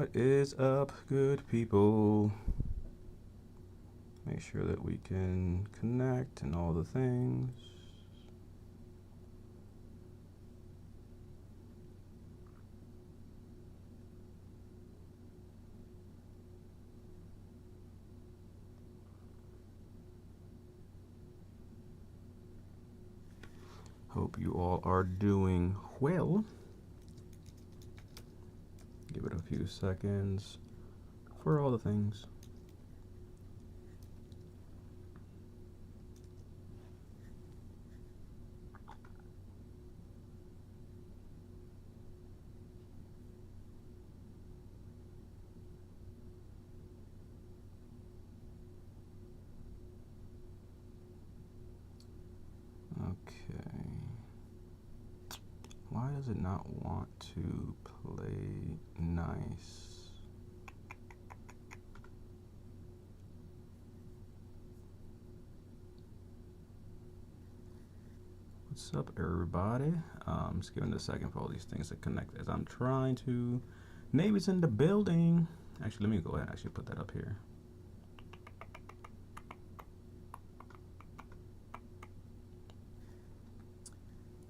What is up, good people? Make sure that we can connect and all the things. Hope you all are doing well. Give it a few seconds for all the things. Okay. Why does it not want to play nice? What's up, everybody? Just giving it a second for all these things to connect as I'm trying to. Navy's in the building. Actually, let me go ahead and actually put that up here.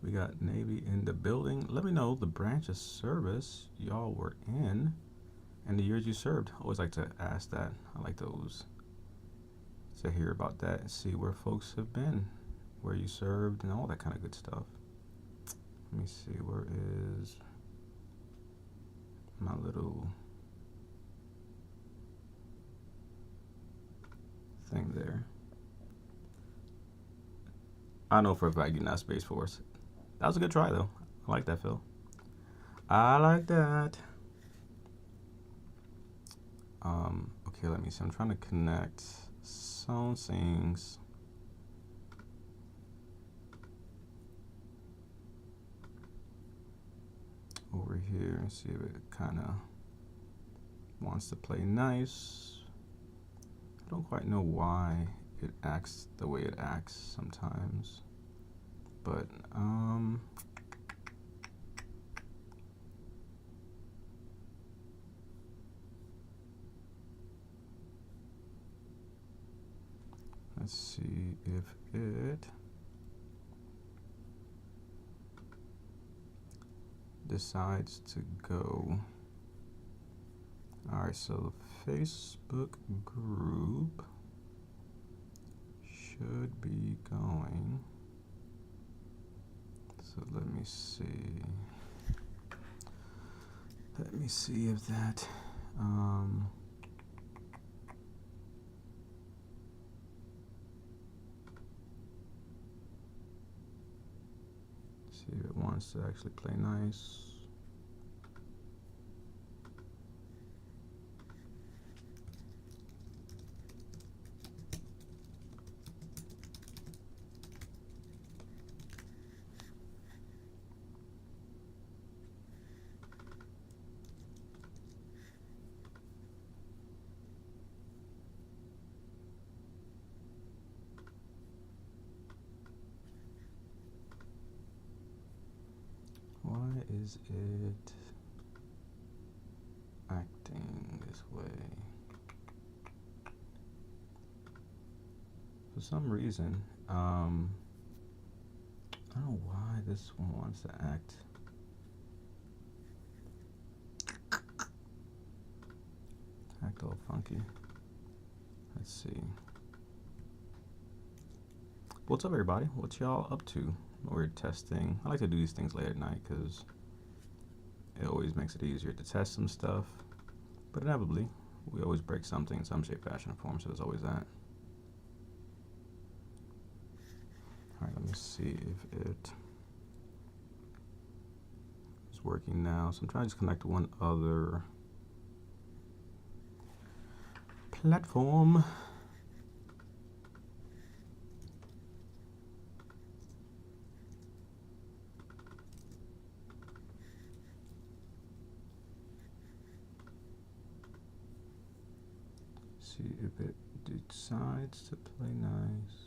We got Navy in the building. Let me know the branch of service y'all were in and the years you served. I always like to ask that. I like those to hear about that and see where folks have been, where you served, and all that kind of good stuff. Let me see, where is my little thing there? I know for a fact you're not Space Force. That was a good try, though. I like that, Phil. I like that. Okay, let me see. I'm trying to connect some things. Over here and see if it kind of wants to play nice. I don't quite know why it acts the way it acts sometimes, but let's see if it decides to go. All right, so the Facebook group should be going. So let me see. Let me see if that see if it wants to actually play nice. Why is it acting this way? For some reason, I don't know why this one wants to act all funky. Let's see. What's up, everybody? What y'all up to? We're testing. I like to do these things late at night because it always makes it easier to test some stuff. But inevitably, we always break something in some shape, fashion, or form, so there's always that. All right, let me see if it is working now. So I'm trying to just connect one other platform. See if it decides to play nice.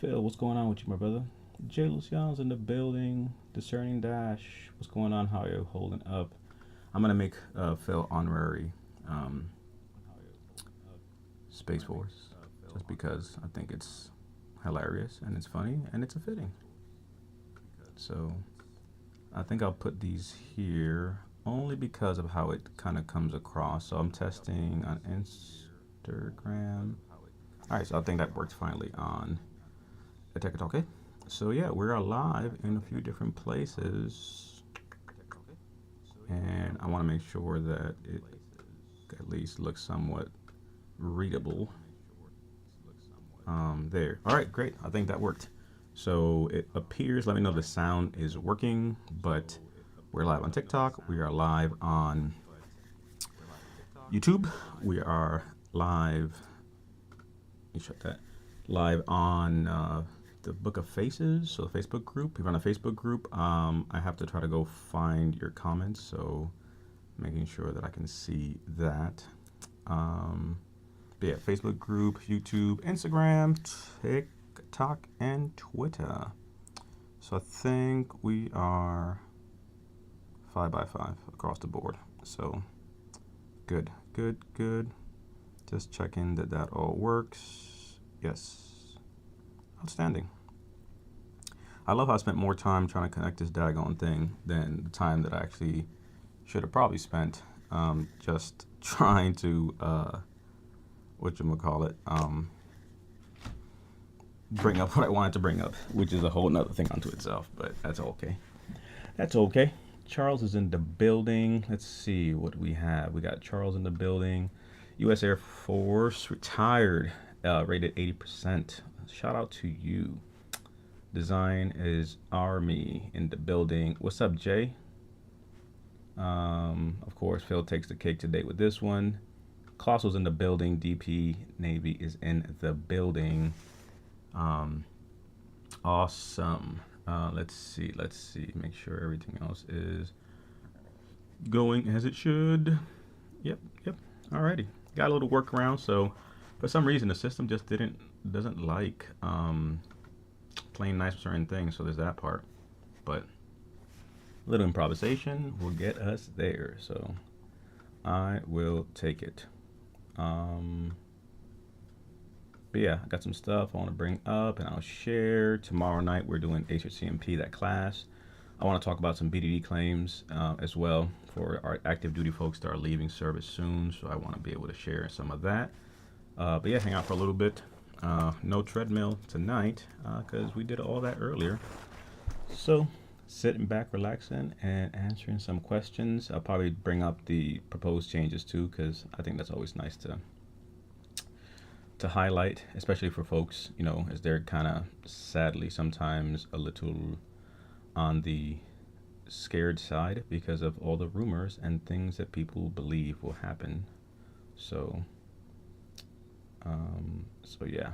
Phil, what's going on with you, my brother? Jay Luciano's in the building. Discerning Dash. What's going on? How are you holding up? I'm gonna make Phil honorary um, Space Force just because I think it's hilarious and it's funny and it's a fitting. So I think I'll put these here only because of how it kind of comes across. So I'm testing on Instagram. All right, so I think that works finally on the TikTok. Okay, so yeah, we're live in a few different places, and I want to make sure that it at least looks somewhat readable. There. All right, great. I think that worked. So it appears, let me know if the sound is working, but we're live on TikTok. We are live on YouTube. We are live, let me shut that, live on the Book of Faces, so the Facebook group. If you're on a Facebook group, I have to try to go find your comments, so making sure that I can see that. But yeah, Facebook group, YouTube, Instagram, TikTok, and Twitter. So I think we are 5 by 5 across the board. So good, good, good. Just checking that that all works. Yes, outstanding. I love how I spent more time trying to connect this daggone thing than the time that I actually should have probably spent just trying to whatchamacallit, bring up what I wanted to bring up, which is a whole nother thing unto itself, but that's okay. That's okay. Charles is in the building. Let's see what we have. We got Charles in the building. U.S. Air Force, retired, rated 80%. Shout out to you. Design is Army in the building. What's up, Jay? Of course, Phil takes the cake today with this one. Colossal's in the building. DP Navy is in the building. Awesome. Let's see. Make sure everything else is going as it should. Yep. Alrighty. Got a little workaround. So for some reason the system just doesn't like playing nice with certain things. So there's that part. But a little improvisation will get us there. So I will take it. But yeah, I got some stuff I want to bring up and I'll share. Tomorrow night we're doing HRCMP, that class. I want to talk about some BDD claims as well for our active duty folks that are leaving service soon. So I want to be able to share some of that. But yeah, hang out for a little bit. No treadmill tonight because we did all that earlier. So sitting back, relaxing, and answering some questions. I'll probably bring up the proposed changes too, because I think that's always nice to highlight, especially for folks, you know, as they're kind of sadly sometimes a little on the scared side because of all the rumors and things that people believe will happen. So, yeah.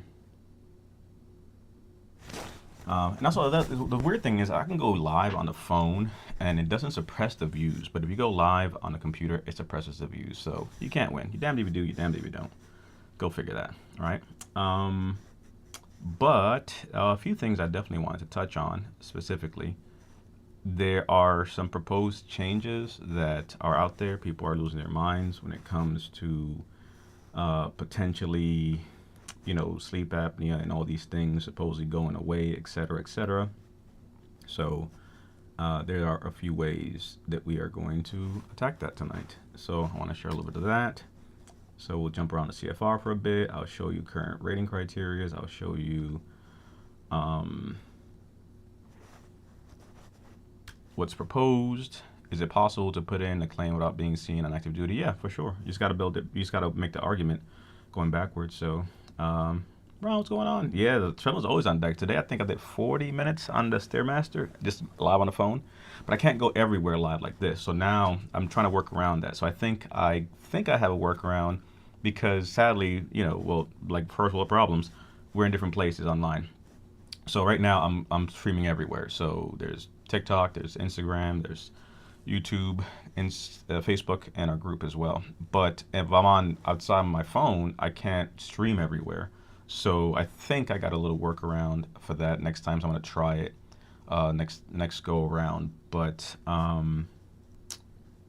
And also, the weird thing is I can go live on the phone and it doesn't suppress the views. But if you go live on the computer, it suppresses the views. So you can't win. You damned if you do, you damned if you don't. Go figure that. All right. But a few things I definitely wanted to touch on specifically. There are some proposed changes that are out there. People are losing their minds when it comes to potentially, you know, sleep apnea and all these things supposedly going away, et cetera, et cetera. So there are a few ways that we are going to attack that tonight. So I want to share a little bit of that. So we'll jump around the CFR for a bit. I'll show you current rating criteria. I'll show you what's proposed. Is it possible to put in a claim without being seen on active duty? Yeah, for sure. You just got to build it. You just got to make the argument going backwards. So, Ron, what's going on? Yeah, the treadmill's always on deck. Today, I think I did 40 minutes on the Stairmaster, just live on the phone. But I can't go everywhere live like this. So now I'm trying to work around that. So I think I have a workaround because sadly, you know, well, like first world problems, we're in different places online. So right now I'm streaming everywhere. So there's TikTok, there's Instagram, there's YouTube, and Facebook, and our group as well. But if I'm on outside of my phone, I can't stream everywhere. So I think I got a little workaround for that next time. So I'm going to try it next go around. But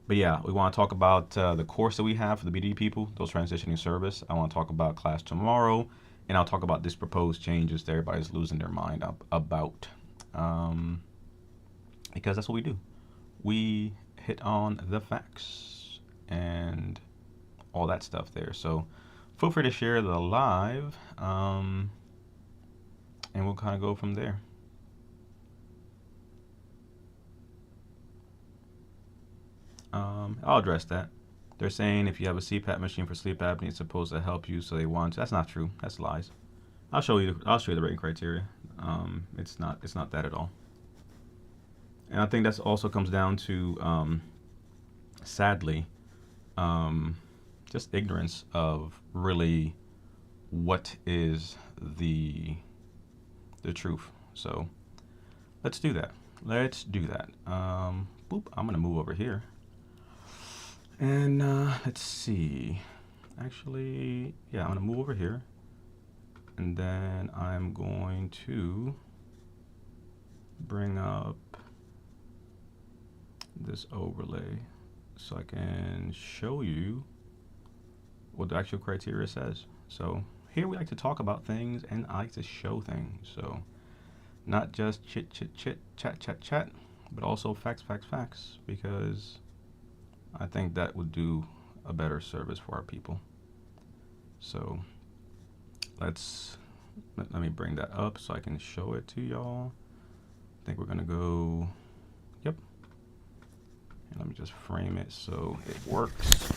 yeah, we want to talk about the course that we have for the BD people, those transitioning service. I want to talk about class tomorrow, and I'll talk about these proposed changes that everybody's losing their mind about. Um, because that's what we do. We hit on the facts and all that stuff there. So feel free to share the live, and we'll kind of go from there. I'll address that. They're saying if you have a CPAP machine for sleep apnea, it's supposed to help you, so they want to. That's not true. That's lies. I'll show you. I'll show you the rating criteria. It's not. It's not that at all. And I think that also comes down to, sadly, um, just ignorance of really what is the truth. So let's do that. Let's do that. Boop. I'm gonna move over here. And let's see. Actually, yeah, I'm gonna move over here, and then I'm going to bring up this overlay so I can show you what the actual criteria says. So here we like to talk about things and I like to show things. So not just chit, chat, but also facts, because I think that would do a better service for our people. So let me bring that up so I can show it to y'all. I think we're gonna go, yep. And let me just frame it so it works.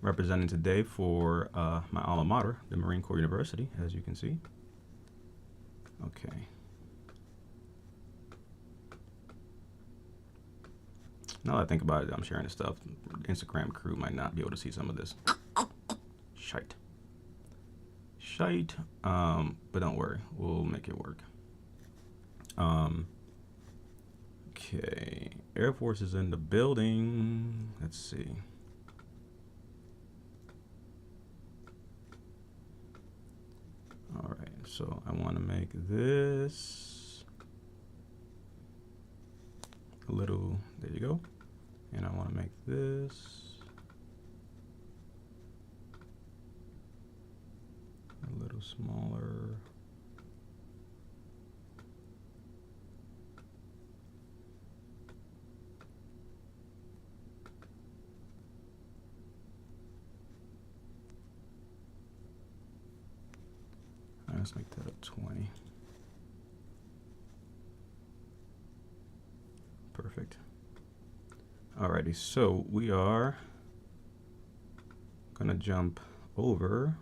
Representing today for my alma mater, the Marine Corps University, as you can see. Okay. Now that I think about it, I'm sharing this stuff. Instagram crew might not be able to see some of this. Shite. But don't worry, we'll make it work. Okay, Air Force is in the building. Let's see. All right, so I want to make this a little, there you go. And I want to make this a little smaller. Let's make that a 20. Perfect. Alrighty, so we are gonna jump over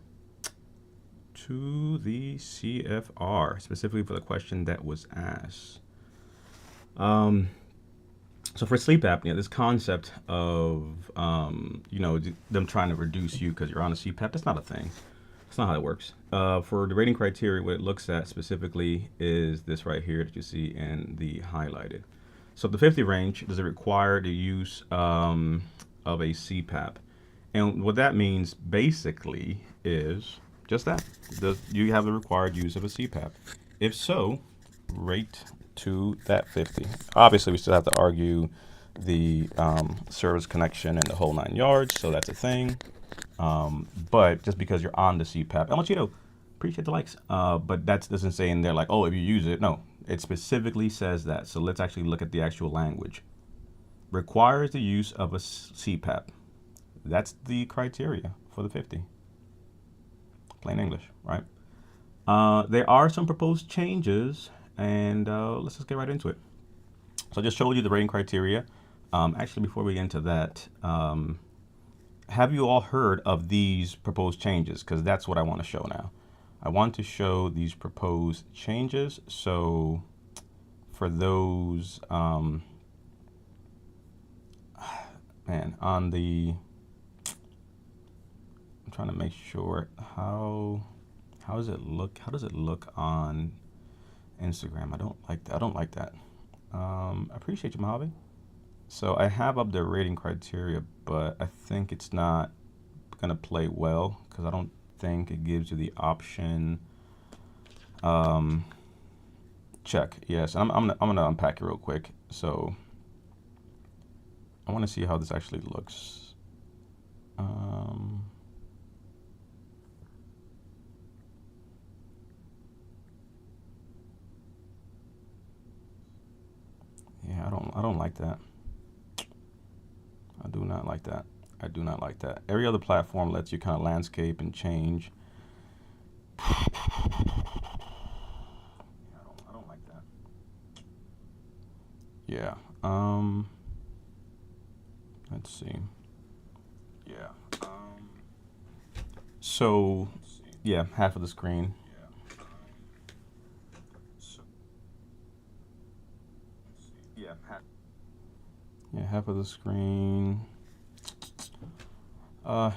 to the CFR, specifically for the question that was asked. So for sleep apnea, this concept of, them trying to reduce you because you're on a CPAP, that's not a thing. That's not how it works. For the rating criteria, what it looks at specifically is this right here that you see in the highlighted. So the 50 range, does it require the use of a CPAP? And what that means basically is just that. Does you have the required use of a CPAP? If so, rate to that 50. Obviously, we still have to argue the service connection and the whole 9 yards, so that's a thing. But just because you're on the CPAP, El Machito, appreciate the likes. But that doesn't say in there like, oh, if you use it. No, it specifically says that. So let's actually look at the actual language. Requires the use of a CPAP. That's the criteria for the 50. Plain English, right? There are some proposed changes, and let's just get right into it. So I just showed you the rating criteria. Actually, before we get into that, have you all heard of these proposed changes? Because that's what I want to show now. I want to show these proposed changes. So for those, on the, I'm trying to make sure how does it look? How does it look on Instagram? I don't like that. I don't like that. I appreciate you, Mojave. So I have up the rating criteria, but I think it's not gonna play well because I don't think it gives you the option. Check. Yes, I'm gonna unpack it real quick. So I want to see how this actually looks. Yeah, I don't like that. I do not like that. I do not like that. Every other platform lets you kind of landscape and change. I don't like that. Yeah. Let's see. Yeah. So, yeah, half of the screen. Yeah, half of the screen.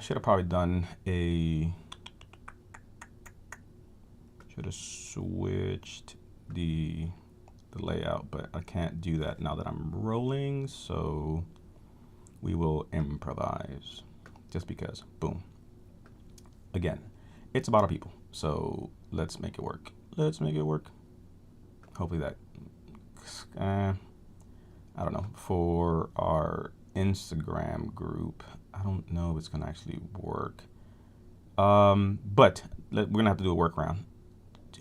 Should have probably done a. Should have switched the layout, but I can't do that now that I'm rolling. So we will improvise, just because. Boom. Again, it's about our people, so let's make it work. Let's make it work. Hopefully that. I don't know, for our Instagram group, I don't know if it's gonna actually work. But we're gonna have to do a workaround.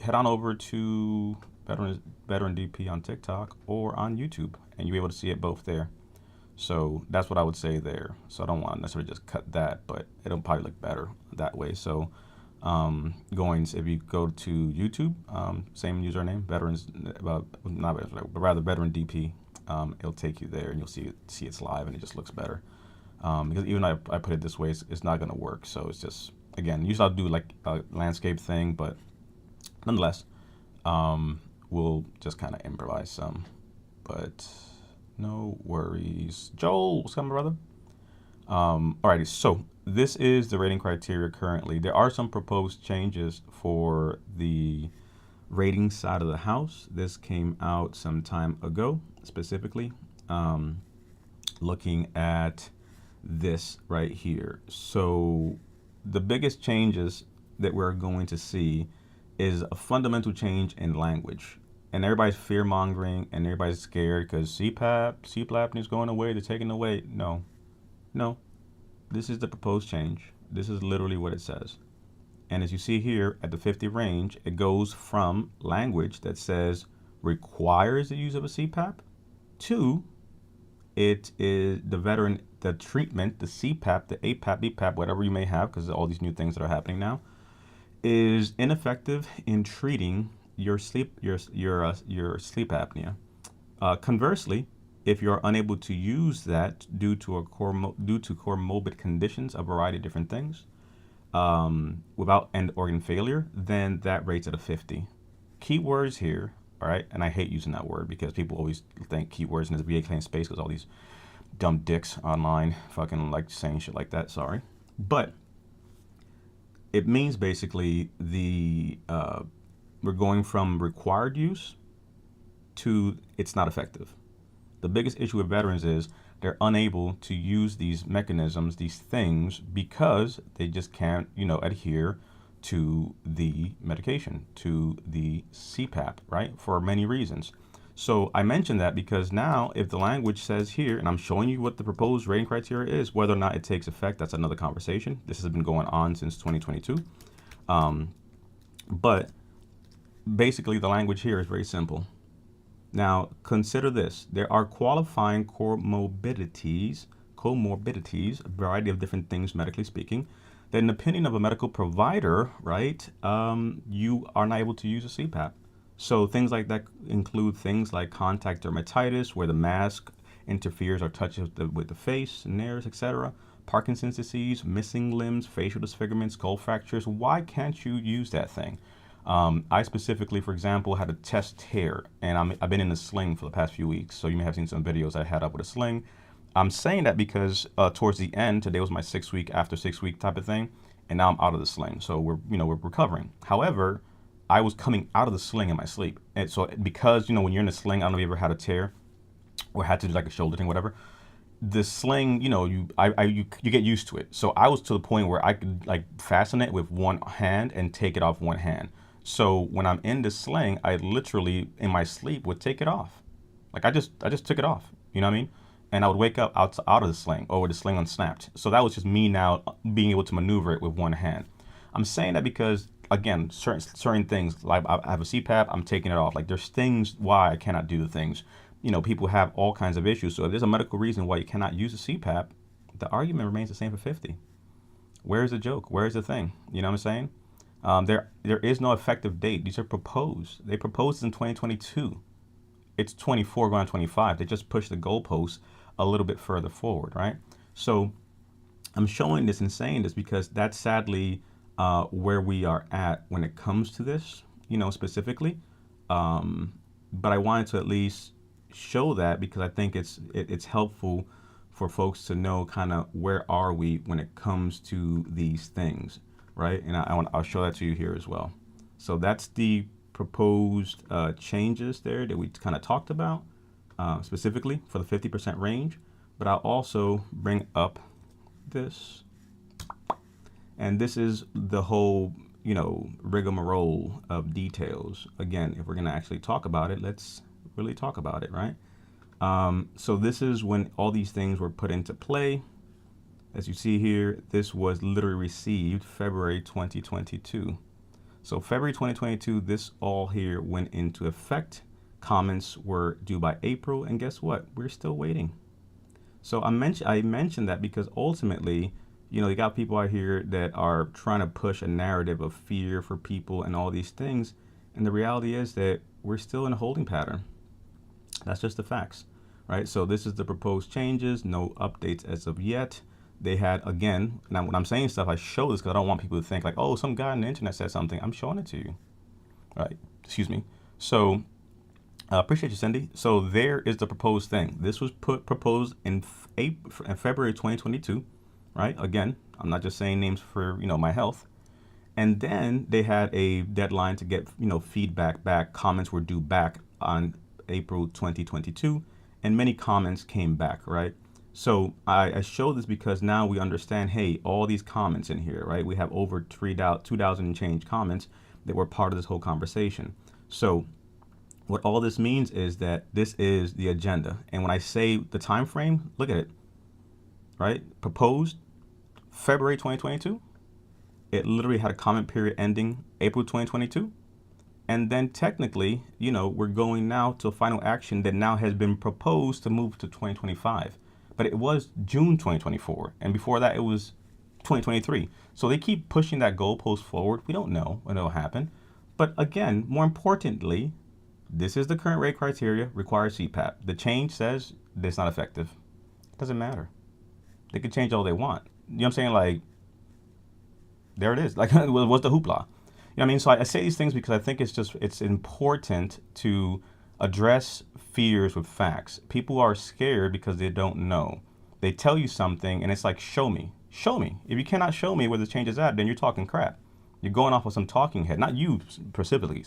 Head on over to Veteran DP on TikTok or on YouTube, and you'll be able to see it both there. So that's what I would say there. So I don't want to necessarily just cut that, but it'll probably look better that way. So if you go to YouTube, same username, veterans, not veterans, but rather Veteran DP. It'll take you there, and you'll see it's live, and it just looks better. Because even I put it this way, it's not gonna work. So it's just, again, usually I'll do like a landscape thing, but nonetheless, we'll just kind of improvise some. But no worries. Joel, what's coming, brother? Alrighty, so this is the rating criteria currently. There are some proposed changes for the rating side of the house. This came out some time ago, specifically looking at this right here. So the biggest changes that we're going to see is a fundamental change in language. And everybody's fear mongering and everybody's scared because CPAP is going away, they're taking away. No, this is the proposed change. This is literally what it says. And as you see here at the 50 range, it goes from language that says requires the use of a CPAP to it is the treatment, the CPAP, the APAP, BPAP, whatever you may have, because of all these new things that are happening now, is ineffective in treating your sleep apnea. Conversely, if you're unable to use that due to comorbid conditions, a variety of different things, without end organ failure, then that rates at a 50. Keywords here, all right, and I hate using that word because people always think keywords in this VA claim space because all these dumb dicks online fucking like saying shit like that. Sorry, but it means basically we're going from required use to it's not effective. The biggest issue with veterans is they're unable to use these mechanisms, these things, because they just can't, adhere to the medication, to the CPAP, right? For many reasons. So I mentioned that because now if the language says here, and I'm showing you what the proposed rating criteria is, whether or not it takes effect, that's another conversation. This has been going on since 2022. But basically the language here is very simple. Now, consider this. There are qualifying comorbidities, a variety of different things medically speaking, that in the opinion of a medical provider, right, you are not able to use a CPAP. So things like that include things like contact dermatitis, where the mask interferes or touches with the face, nares, etc., Parkinson's disease, missing limbs, facial disfigurement, skull fractures. Why can't you use that thing? I specifically, for example, had a chest tear, and I've been in a sling for the past few weeks. So you may have seen some videos I had up with a sling. I'm saying that because towards the end, today was my 6 week after 6 week type of thing, and now I'm out of the sling. So we're recovering. However, I was coming out of the sling in my sleep, and so because when you're in a sling, I don't know if you ever had a tear or had to do like a shoulder thing, whatever. the sling, you get used to it. So I was to the point where I could like fasten it with one hand and take it off one hand. So when I'm in the sling, I literally in my sleep would take it off. Like I just took it off. You know what I mean? And I would wake up out of the sling or with the sling unsnapped. So that was just me now being able to maneuver it with one hand. I'm saying that because again, certain things like I have a CPAP, I'm taking it off. Like there's things why I cannot do the things. People have all kinds of issues. So if there's a medical reason why you cannot use a CPAP, the argument remains the same for 50. Where's the joke? Where's the thing? You know what I'm saying? There is no effective date. These are proposed. They proposed in 2022. It's 24 going on 25. They just pushed the goalposts a little bit further forward, right? So I'm showing this and saying this because that's sadly where we are at when it comes to this, specifically. But I wanted to at least show that because I think it's helpful for folks to know kind of where are we when it comes to these things, right? And I'll show that to you here as well. So that's the proposed changes there that we kind of talked about specifically for the 50% range. But I'll also bring up this, and this is the whole rigmarole of details. Again, if we're going to actually talk about it, let's really talk about it, right? So this is when all these things were put into play. As you see here, this was literally received February 2022. So February 2022, this all here went into effect. Comments were due by April, and guess what? We're still waiting. So I mentioned that because ultimately, you got people out here that are trying to push a narrative of fear for people and all these things. And the reality is that we're still in a holding pattern. That's just the facts, right? So this is the proposed changes, no updates as of yet. They had, again, now when I'm saying stuff, I show this because I don't want people to think like, oh, some guy on the internet said something. I'm showing it to you, right? Excuse me. So appreciate you, Cindy. So there is the proposed thing. This was proposed in February 2022, right? Again, I'm not just saying names for, my health. And then they had a deadline to get, feedback back. Comments were due back on April 2022, and many comments came back, right? So I show this because now we understand, hey, all these comments in here, right? We have over 2,000 and change comments that were part of this whole conversation. So what all this means is that this is the agenda. And when I say the time frame, look at it, right? Proposed February 2022. It literally had a comment period ending April 2022. And then technically, we're going now to a final action that now has been proposed to move to 2025. But it was June 2024. And before that, it was 2023. So they keep pushing that goalpost forward. We don't know when it'll happen. But again, more importantly, this is the current rate criteria, requires CPAP. The change says it's not effective. It doesn't matter. They can change all they want. You know what I'm saying? Like, there it is. Like, what's the hoopla? You know what I mean? So I say these things because I think it's important to address fears with facts. People are scared because they don't know. They tell you something and it's like, show me. Show me. If you cannot show me where the change is at, then you're talking crap. You're going off of some talking head. Not you specifically,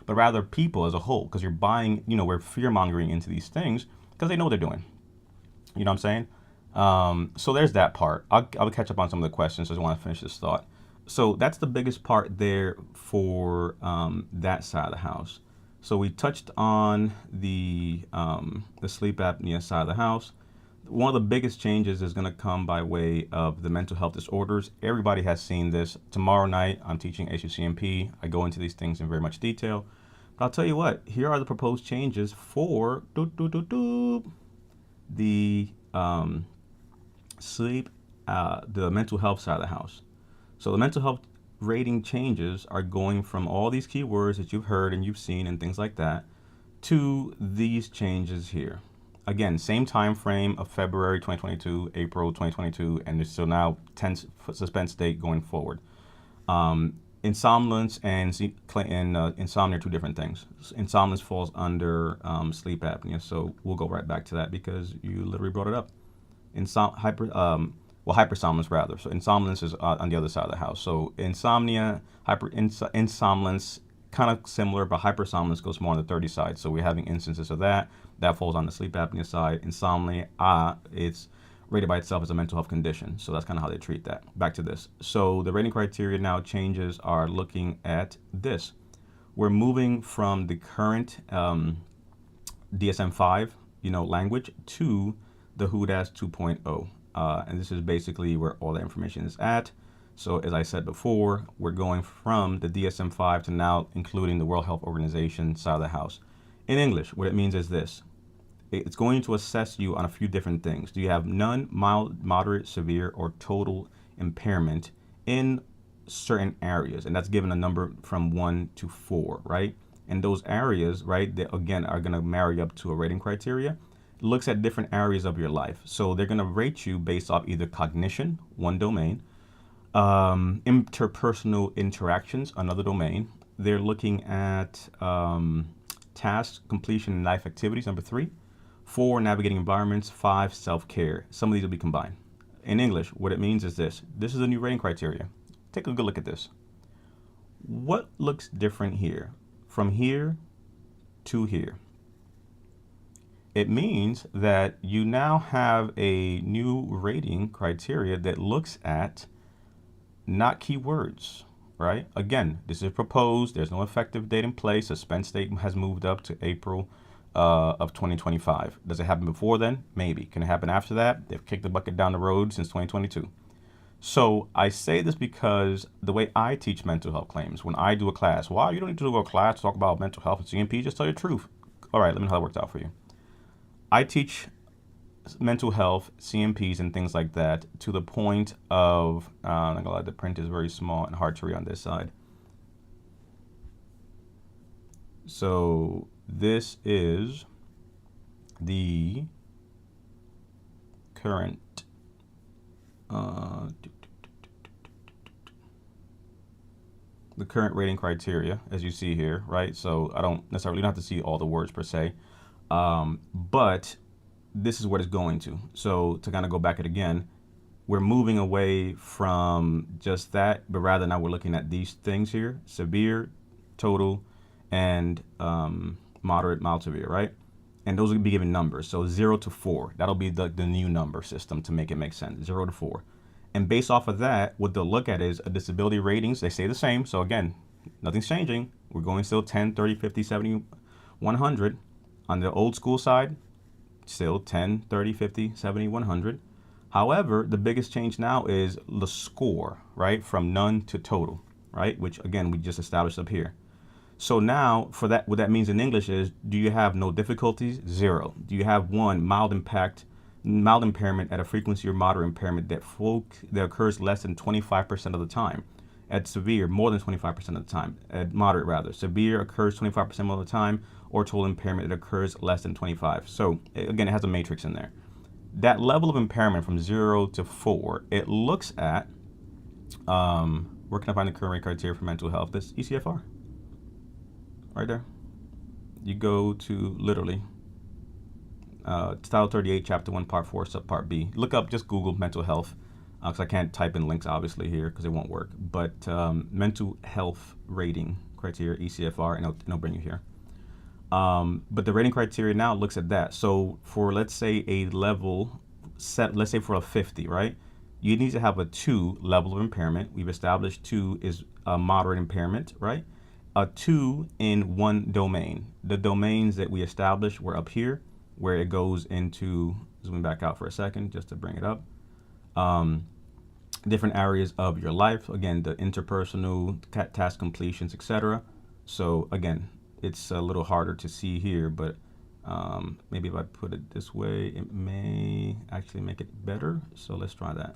but rather people as a whole, because you're buying, we're fear-mongering into these things because they know what they're doing. You know what I'm saying? So there's that part. I'll catch up on some of the questions. I just want to finish this thought. So that's the biggest part there for that side of the house. So we touched on the sleep apnea side of the house. One of the biggest changes is going to come by way of the mental health disorders. Everybody has seen this. Tomorrow night, I'm teaching HUCMP. I go into these things in very much detail. But I'll tell you what, here are the proposed changes for the sleep, the mental health side of the house. So the mental health rating changes are going from all these keywords that you've heard and you've seen and things like that to these changes here. Again, same time frame of February 2022, April 2022, and there's still now 10 suspense date going forward. Insomnolence and insomnia are two different things. Insomnolence falls under sleep apnea, so we'll go right back to that because you literally brought it up. Hypersomnolence rather. So insomnolence is on the other side of the house. So insomnia, insomnolence kind of similar, but hypersomnolence goes more on the 30 side. So we're having instances of that. That falls on the sleep apnea side. Insomnia, it's rated by itself as a mental health condition. So that's kind of how they treat that. Back to this. So the rating criteria now changes are looking at this. We're moving from the current DSM-5, language to the HUDAS 2.0. And this is basically where all the information is at. So as I said before, we're going from the DSM-5 to now including the World Health Organization side of the house. In English, what it means is this. It's going to assess you on a few different things. Do you have none, mild, moderate, severe, or total impairment in certain areas? And that's given a number from 1 to 4, right? And those areas, right, that again are going to marry up to a rating criteria. It looks at different areas of your life. So they're going to rate you based off either cognition, one domain, interpersonal interactions, another domain. They're looking at task completion and life activities, number 3. 4, navigating environments. 5, self-care. Some of these will be combined. In English, what it means is this. This is a new rating criteria. Take a good look at this. What looks different here? From here to here. It means that you now have a new rating criteria that looks at not keywords, right? Again, this is proposed. There's no effective date in place. Suspense date has moved up to April of 2025. Does it happen before then? Maybe. Can it happen after that? They've kicked the bucket down the road since 2022. So I say this because the way I teach mental health claims, when I do a class, wow, you don't need to do a class to talk about mental health and CMP, just tell your truth. All right, let me know how it worked out for you. I teach mental health, CMPs, and things like that to the point of, I'm not gonna lie, the print is very small and hard to read on this side. So this is the current the current rating criteria, as you see here, right? So I don't necessarily have to see all the words per se, but this is what it's going to. So to kind of go back it again, we're moving away from just that, but rather now we're looking at these things here: severe, total, and moderate, mild, severe, right? And those will be given numbers. So 0 to 4, that'll be the new number system to make it make sense, 0 to 4. And based off of that, what they'll look at is a disability ratings. They stay the same. So again, nothing's changing. We're going still 10, 30, 50, 70, 100. On the old school side, still 10, 30, 50, 70, 100. However, the biggest change now is the score, right? From none to total, right? Which again, we just established up here. So now for that, what that means in English is, do you have no difficulties? 0. Do you have 1 mild impairment at a frequency or moderate impairment that occurs less than 25% of the time? At severe, more than 25% of the time. At moderate, rather. Severe occurs 25% of the time, or total impairment that occurs less than 25. So again, it has a matrix in there. That level of impairment from 0 to 4, it looks at, where can I find the current criteria for mental health? This ECFR. Right there. You go to literally Title 38, Chapter 1, Part 4, Subpart B. Look up, just Google mental health, because I can't type in links obviously here because it won't work. But mental health rating criteria, ECFR, and it'll bring you here. But the rating criteria now looks at that. So for, let's say, a level set, let's say for a 50, right? You need to have a 2 level of impairment. We've established 2 is a moderate impairment, right? A 2 in 1 domain. The domains that we established were up here, where it goes into, zooming back out for a second just to bring it up, different areas of your life. Again, the interpersonal, task completions, etc. So again, it's a little harder to see here, but maybe if I put it this way, it may actually make it better. So let's try that.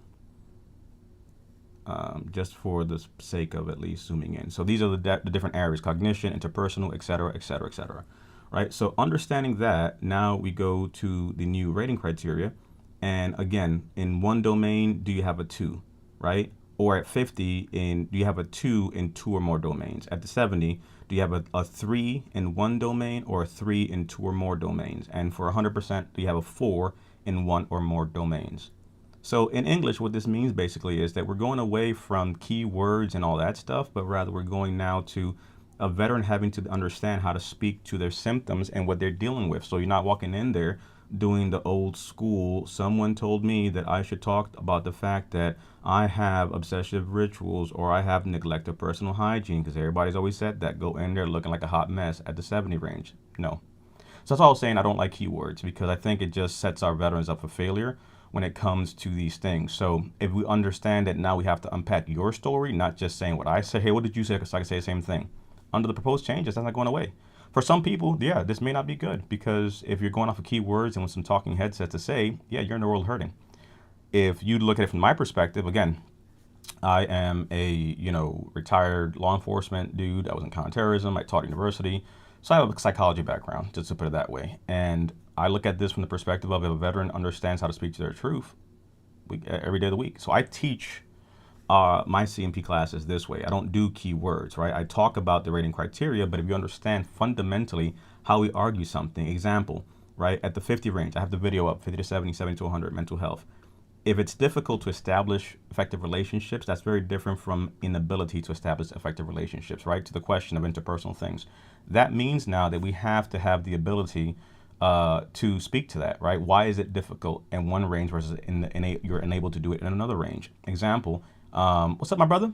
Just for the sake of at least zooming in. So these are the different areas: cognition, interpersonal, etc., etc., etc. Right? So understanding that, now we go to the new rating criteria. And again, in 1 domain, do you have a 2, right? Or at 50, do you have a 2 in 2 or more domains? At the 70, do you have a 3 in 1 domain or a 3 in 2 or more domains? And for 100%, do you have a 4 in 1 or more domains? So in English, what this means basically is that we're going away from keywords and all that stuff, but rather we're going now to a veteran having to understand how to speak to their symptoms and what they're dealing with. So you're not walking in there doing the old school, someone told me that I should talk about the fact that I have obsessive rituals or I have neglect of personal hygiene, because everybody's always said that. Go in there looking like a hot mess at the 70 range. No. So that's all I was saying. I don't like keywords because I think it just sets our veterans up for failure when it comes to these things. So if we understand that now we have to unpack your story, not just saying what I say. Hey, what did you say? Because I can say the same thing. Under the proposed changes, that's not going away. For some people, yeah, this may not be good because if you're going off of keywords and with some talking heads to say, yeah, you're in the world hurting. If you look at it from my perspective, again, I am a, retired law enforcement dude. I was in counterterrorism. I taught university. So I have a psychology background, just to put it that way. And I look at this from the perspective of if a veteran understands how to speak to their truth every day of the week. So I teach my CMP classes this way. I don't do keywords, right? I talk about the rating criteria, but if you understand fundamentally how we argue something, example, right? At the 50 range, I have the video up, 50 to 70, 70 to 100, mental health. If it's difficult to establish effective relationships, that's very different from inability to establish effective relationships, right? To the question of interpersonal things. That means now that we have to have the ability to speak to that, right? Why is it difficult in one range versus you're enabled to do it in another range? Example, what's up, my brother?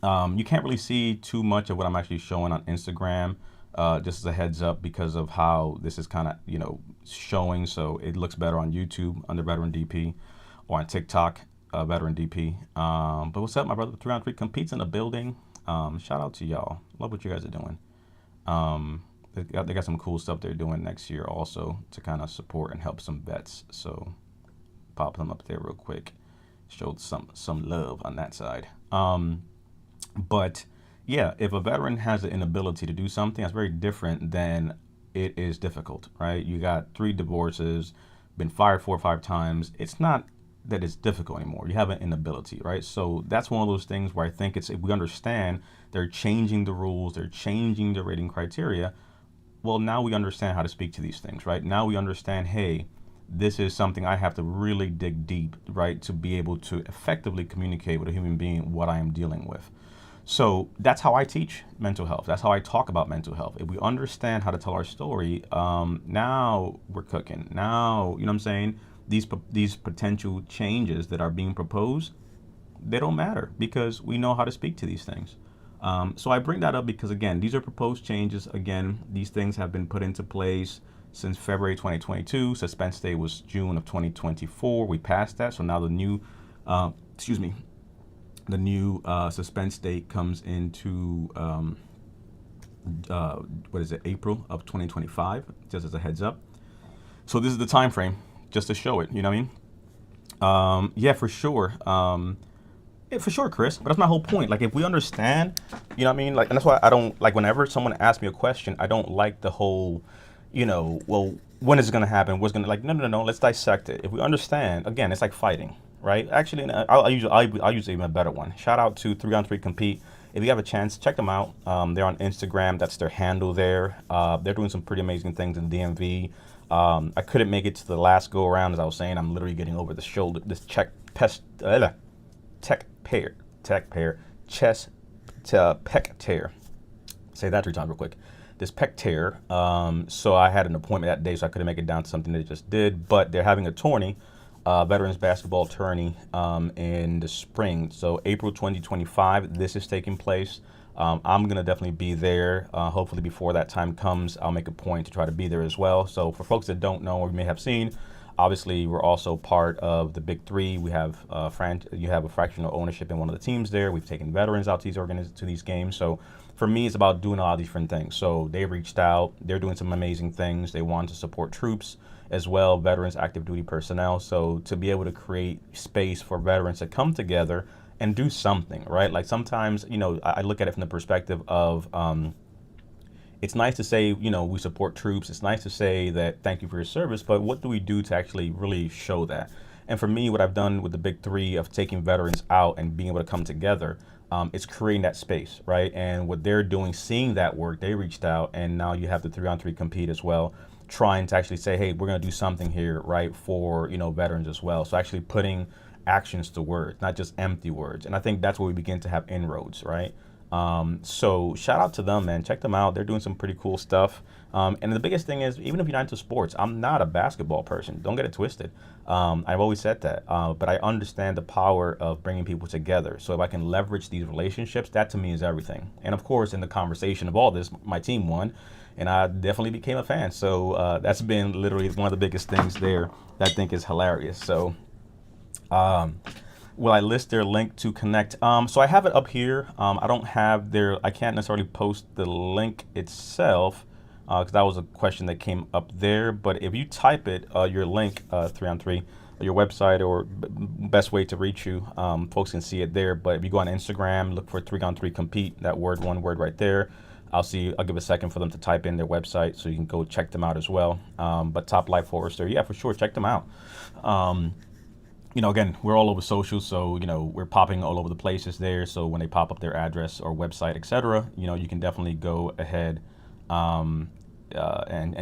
You can't really see too much of what I'm actually showing on Instagram, just as a heads up because of how this is kind of, showing. So it looks better on YouTube under Veteran DP or on TikTok, Veteran DP. But what's up, my brother? 303 competes in the building. Shout out to y'all. Love what you guys are doing. They got some cool stuff they're doing next year also to kind of support and help some vets. So pop them up there real quick. Showed some love on that side. But yeah, if a veteran has the inability to do something, that's very different than it is difficult, right? You got 3 divorces, been fired 4 or 5 times. It's not that it's difficult anymore. You have an inability, right? So that's one of those things where I think if we understand they're changing the rules, they're changing the rating criteria, well, now we understand how to speak to these things, right? Now we understand, hey, this is something I have to really dig deep, right, to be able to effectively communicate with a human being what I am dealing with. So that's how I teach mental health. That's how I talk about mental health. If we understand how to tell our story, now we're cooking. Now, you know what I'm saying? These potential changes that are being proposed, they don't matter because we know how to speak to these things. So I bring that up because, again, these are proposed changes. Again, these things have been put into place since February 2022. Suspense day was June of 2024. We passed that. So now the new, suspense date comes into, April of 2025, just as a heads up. So this is the time frame just to show it, you know what I mean? Yeah, for sure. Yeah, for sure, Chris. But that's my whole point. Like, if we understand, you know what I mean? Like, and that's why I don't, like, whenever someone asks me a question, I don't like the whole, well, when is it going to happen? What's going to, like, no, let's dissect it. If we understand, again, it's like fighting, right? Actually, I'll use even a better one. Shout out to 3on3 Compete. If you have a chance, check them out. They're on Instagram. That's their handle there. They're doing some pretty amazing things in DMV. I couldn't make it to the last go around, as I was saying. I'm literally getting over the shoulder, this tech pair, chest to pec tear. Say that 3 times real quick. This pec tear. So I had an appointment that day, so I couldn't make it down to something they just did. But they're having a tourney, veterans basketball tourney, in the spring. So April 2025, this is taking place. I'm gonna definitely be there. Hopefully before that time comes, I'll make a point to try to be there as well. So for folks that don't know or you may have seen, obviously we're also part of the Big Three. We have you have a fractional ownership in one of the teams there. We've taken veterans out to these games. So for me, it's about doing a lot of different things. So they reached out. They're doing some amazing things. They want to support troops as well, veterans, active duty personnel. So to be able to create space for veterans to come together and do something, right? Like sometimes, I look at it from the perspective of, it's nice to say, we support troops. It's nice to say that thank you for your service, but what do we do to actually really show that? And for me, what I've done with the Big Three of taking veterans out and being able to come together, it's creating that space, right? And what they're doing, seeing that work, they reached out, and now you have the 3on3 Compete as well, trying to actually say, hey, we're gonna do something here, right, for, veterans as well. So actually putting actions to words, not just empty words. And I think that's where we begin to have inroads, right? So shout out to them, man. Check them out. They're doing some pretty cool stuff. And the biggest thing is, even if you're not into sports, I'm not a basketball person. Don't get it twisted. I've always said that. But I understand the power of bringing people together. So if I can leverage these relationships, that to me is everything. And of course, in the conversation of all this, my team won, and I definitely became a fan. So that's been literally one of the biggest things there that I think is hilarious. So um, will I list their link to connect? So I have it up here. I don't have their, I can't necessarily post the link itself because that was a question that came up there. But if you type it, your link, 3on3, your website or best way to reach you, folks can see it there. But if you go on Instagram, look for 3on3 compete, that word, one word right there. I'll give a second for them to type in their website so you can go check them out as well. But Top Life Forester, yeah, for sure, check them out. Again, we're all over social, so we're popping all over the places there. So when they pop up their address or website, etc., you can definitely go ahead and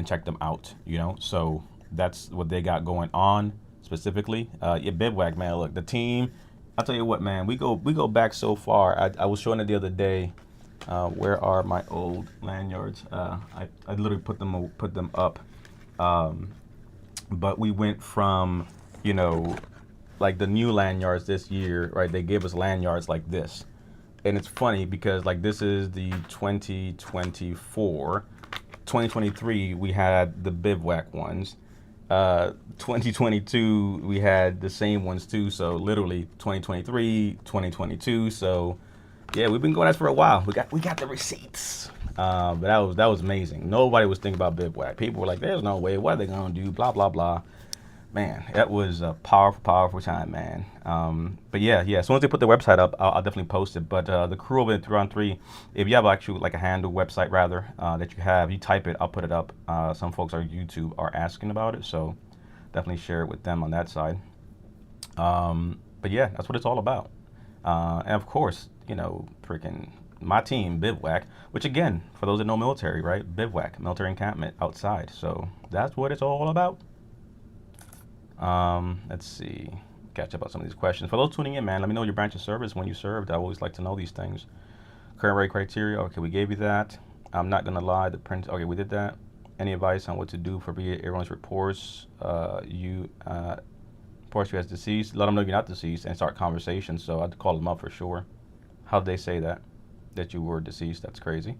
check them out. So that's what they got going on specifically. Yeah, Bivouac, man. Look, the team. I'll tell you what, man. We go back so far. I was showing it the other day. Where are my old lanyards? I literally put them up. But we went from like the new lanyards this year, right? They gave us lanyards like this. And it's funny because like this is the 2024. 2023, we had the Bivouac ones. 2022, we had the same ones too. So literally 2023, 2022. So yeah, we've been going at this for a while. We got the receipts. But that was amazing. Nobody was thinking about Bivouac. People were like, there's no way. What are they going to do? Blah, blah, blah. Man, that was a powerful time, man. But yeah. As soon as they put the website up, I'll definitely post it. But the crew over at 3on3, if you have actually like a handle website rather that you have, you type it, I'll put it up. Some folks on YouTube are asking about it, so definitely share it with them on that side. But yeah, that's what it's all about. And of course, freaking my team, Bivouac, which again, for those that know military, right? Bivouac, military encampment outside. So that's what it's all about. Let's see, catch up on some of these questions. For those tuning in, man, let me know your branch of service when you served. I always like to know these things. Current rate criteria, okay, we gave you that. I'm not gonna lie, the print, okay, we did that. Any advice on what to do for everyone's reports you as deceased? Let them know you're not deceased and start conversations. So I'd call them up for sure. How'd they say that you were deceased? That's crazy.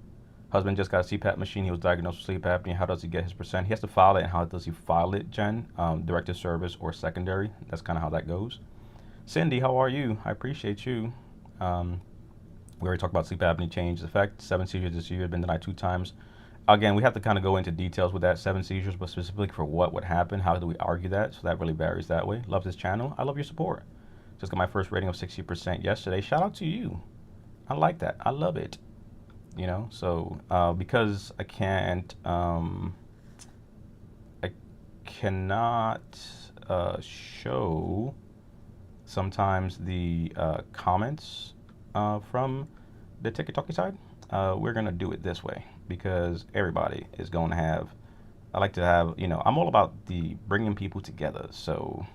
Husband just got a CPAP machine. He was diagnosed with sleep apnea. How does he get his percent? He has to file it. And how does he file it, Jen? Directed service or secondary? That's kind of how that goes. Cindy, how are you? I appreciate you. We already talked about sleep apnea change effect. 7 seizures this year. Been denied 2 times. Again, we have to kind of go into details with that. 7 seizures, but specifically for what would happen. How do we argue that? So that really varies that way. Love this channel. I love your support. Just got my first rating of 60% yesterday. Shout out to you. I like that. I love it. So because I cannot show sometimes the comments from the TikTok side, we're gonna do it this way because everybody is going to have. I like to have, I'm all about the bringing people together. So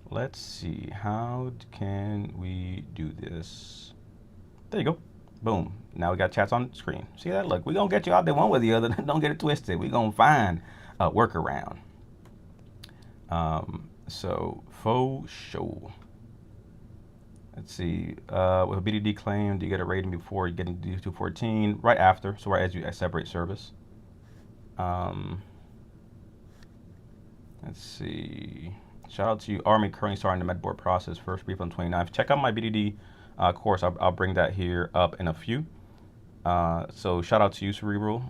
let's see, how can we do this? There you go. Boom. Now we got chats on the screen. See that? Look, we're going to get you out there one way or the other. Don't get it twisted. We're going to find a workaround. So, faux show. Let's see. With a BDD claim, do you get a rating before you get into D214? Right after. So, right as you separate service. Let's see. Shout out to you. Army currently starting the med board process. First brief on 29th. Check out my BDD course. I'll bring that here up in a few. So shout out to you, Cerebral.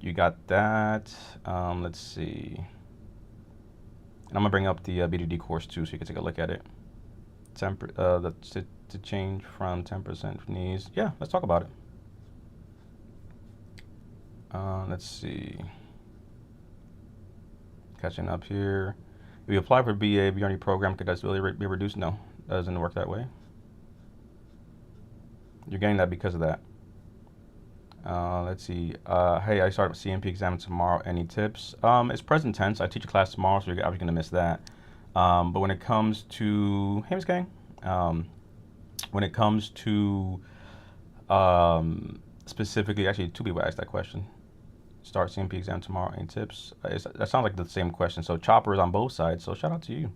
You got that. Let's see. And I'm gonna bring up the BDD course too, so you can take a look at it. To change from 10% knees. Yeah, let's talk about it. Let's see. Catching up here. If you apply for BA, BRD program, could that really be reduced? No, that doesn't work that way. You're getting that because of that. Let's see. Hey, I start CMP exam tomorrow. Any tips? It's present tense. I teach a class tomorrow, so you're obviously going to miss that. But when it comes to, hey, Miss Gang, when it comes to Specifically, actually, two people asked that question. Start CMP exam tomorrow. Any tips? That sounds like the same question. So Chopper is on both sides. So shout out to you.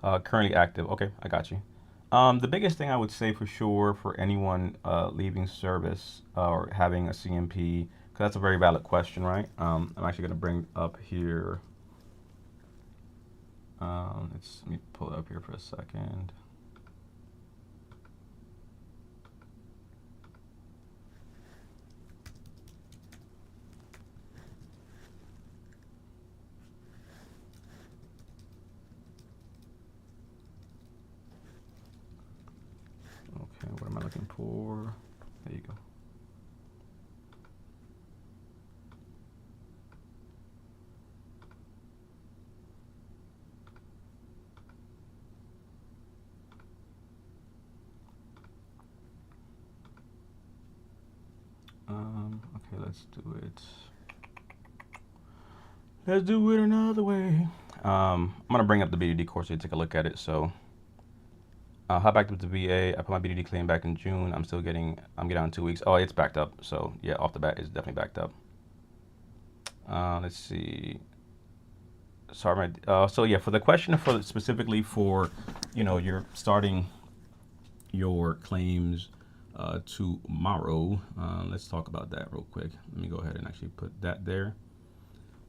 Currently active. Okay, I got you. The biggest thing I would say for sure for anyone leaving service or having a CMP, because that's a very valid question, right? I'm actually going to bring up here. Let me pull it up here for a second. Okay, what am I looking for? There you go. Okay, let's do it. Let's do it another way. I'm gonna bring up the BDD course so you take a look at it. So, how backed up the VA? I put my BDD claim back in June. I'm getting out in 2 weeks. Oh, it's backed up. So yeah, off the bat, it's definitely backed up. Let's see. Sorry, so yeah, for the question for specifically for, you're starting your claims tomorrow. Let's talk about that real quick. Let me go ahead and actually put that there.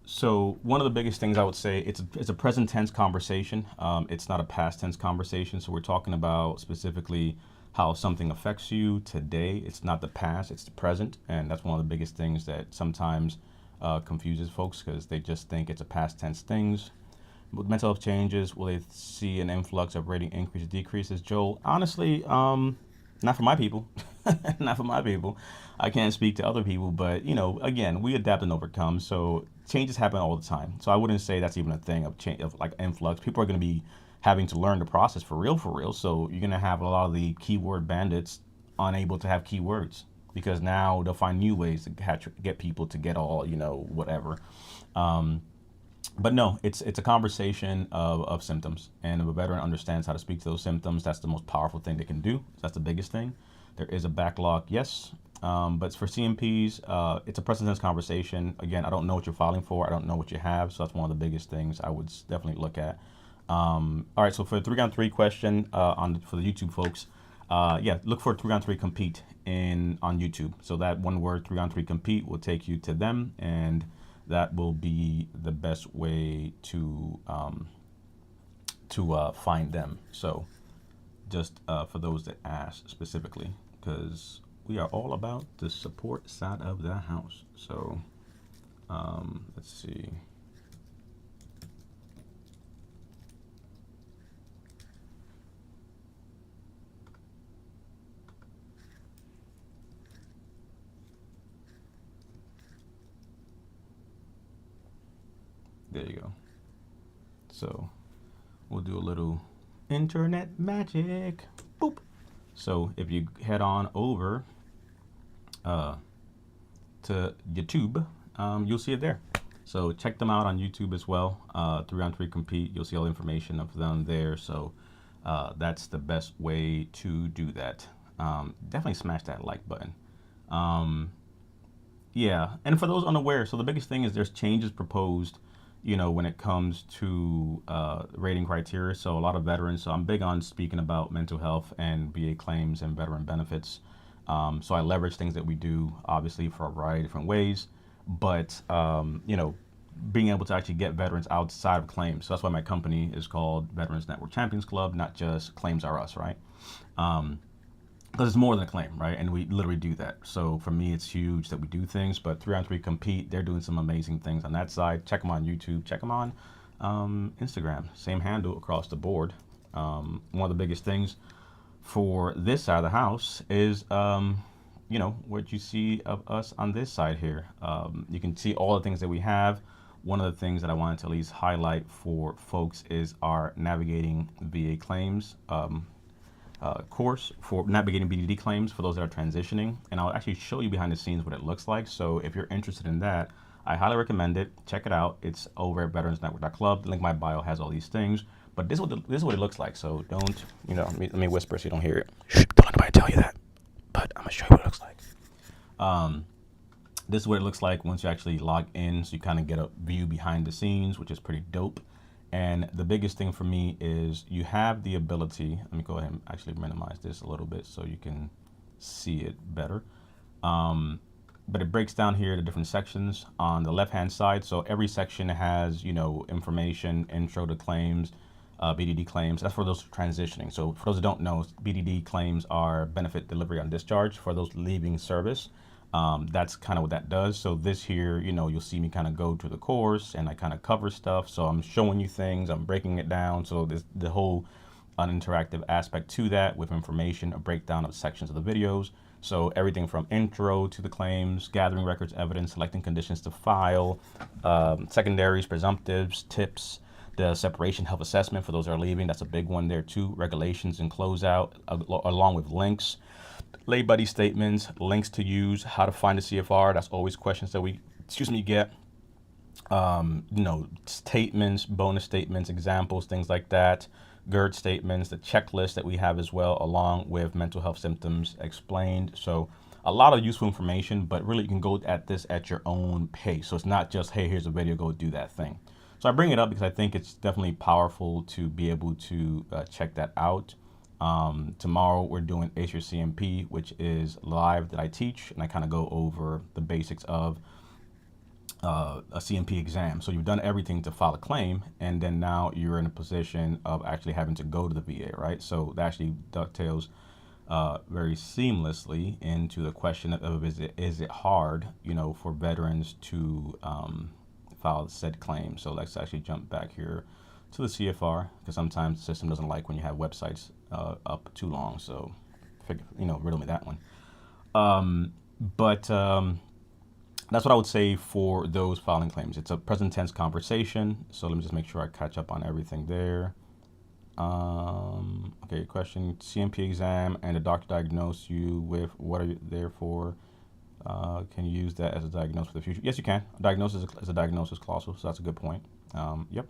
So one of the biggest things I would say, it's a present tense conversation. It's not a past tense conversation. So we're talking about specifically how something affects you today. It's not the past, it's the present. And that's one of the biggest things that sometimes confuses folks because they just think it's a past tense things. With mental health changes, will they see an influx of rating increases, decreases? Joel, honestly, not for my people. Not for my people. I can't speak to other people, but again, we adapt and overcome. So changes happen all the time. So I wouldn't say that's even a thing of change, of like influx. People are going to be having to learn the process for real, for real. So you're going to have a lot of the keyword bandits unable to have keywords because now they'll find new ways to get people to get all whatever. But no, it's a conversation of symptoms, and if a veteran understands how to speak to those symptoms, that's the most powerful thing they can do. That's the biggest thing. There is a backlog, yes, but for CMPs, it's a precedence conversation. Again, I don't know what you're filing for. I don't know what you have, so that's one of the biggest things I would definitely look at. All right, so for the 3-on-3 question for the YouTube folks, yeah, look for 3-on-3 compete on YouTube. So that one word 3-on-3 compete will take you to them, and that will be the best way to find them. So just for those that ask specifically, because we are all about the support side of the house. So let's see. There you go. So we'll do a little internet magic. Boop. So if you head on over to YouTube, you'll see it there. So check them out on YouTube as well. 3-on-3 compete. You'll see all the information of them there. So that's the best way to do that. Definitely smash that like button. Yeah, and for those unaware, so the biggest thing is there's changes proposed when it comes to rating criteria. So a lot of veterans, so I'm big on speaking about mental health and VA claims and veteran benefits. So I leverage things that we do, obviously, for a variety of different ways. But, being able to actually get veterans outside of claims. So that's why my company is called Veterans Network Champions Club, not just Claims Are Us, right? Because it's more than a claim, right? And we literally do that. So for me, it's huge that we do things. But 3-on-3 compete, they're doing some amazing things on that side. Check them on YouTube. Check them on Instagram. Same handle across the board. One of the biggest things for this side of the house is, what you see of us on this side here. You can see all the things that we have. One of the things that I wanted to at least highlight for folks is our Navigating VA Claims course for navigating BDD claims for those that are transitioning, and I'll actually show you behind the scenes what it looks like. So if you're interested in that, I highly recommend it. Check it out. It's over at veteransnetwork.club. The link in my bio has all these things, but this is what it looks like. So don't let me whisper so you don't hear it. Shh, don't let anybody tell you that, but I'm gonna show you what it looks like. This is what it looks like once you actually log in. So you kind of get a view behind the scenes, which is pretty dope. And the biggest thing for me is you have the ability, let me go ahead and actually minimize this a little bit so you can see it better. But it breaks down here the different sections on the left hand side. So every section has, information, intro to claims, BDD claims. That's for those transitioning. So for those who don't know, BDD claims are benefit delivery on discharge for those leaving service. That's kind of what that does. So this here, you'll see me kind of go to the course and I kind of cover stuff. So I'm showing you things, I'm breaking it down. So this, the whole interactive aspect to that with information, a breakdown of sections of the videos. So everything from intro to the claims, gathering records, evidence, selecting conditions to file, secondaries, presumptives, tips, the separation health assessment for those that are leaving. That's a big one there too. Regulations and closeout, along with links, lay buddy statements, links to use, how to find the CFR. That's always questions that we, get. Statements, bonus statements, examples, things like that. GERD statements, the checklist that we have as well, along with mental health symptoms explained. So a lot of useful information, but really you can go at this at your own pace. So it's not just, hey, here's a video, go do that thing. So I bring it up because I think it's definitely powerful to be able to check that out. Tomorrow we're doing Ace Your CMP, which is live that I teach, and I kind of go over the basics of a CMP exam. So you've done everything to file a claim, and then now you're in a position of actually having to go to the VA, right? So that actually dovetails very seamlessly into the question of is it hard, for veterans to file said claim. So let's actually jump back here to the CFR, because sometimes the system doesn't like when you have websites up too long. So riddle me that one. That's what I would say for those filing claims. It's a present tense conversation. So let me just make sure I catch up on everything there. Okay, question, CMP exam and the doctor diagnosed you with what are you there for? Can you use that as a diagnosis for the future? Yes, you can. A diagnosis is a diagnosis clause, so that's a good point. Yep,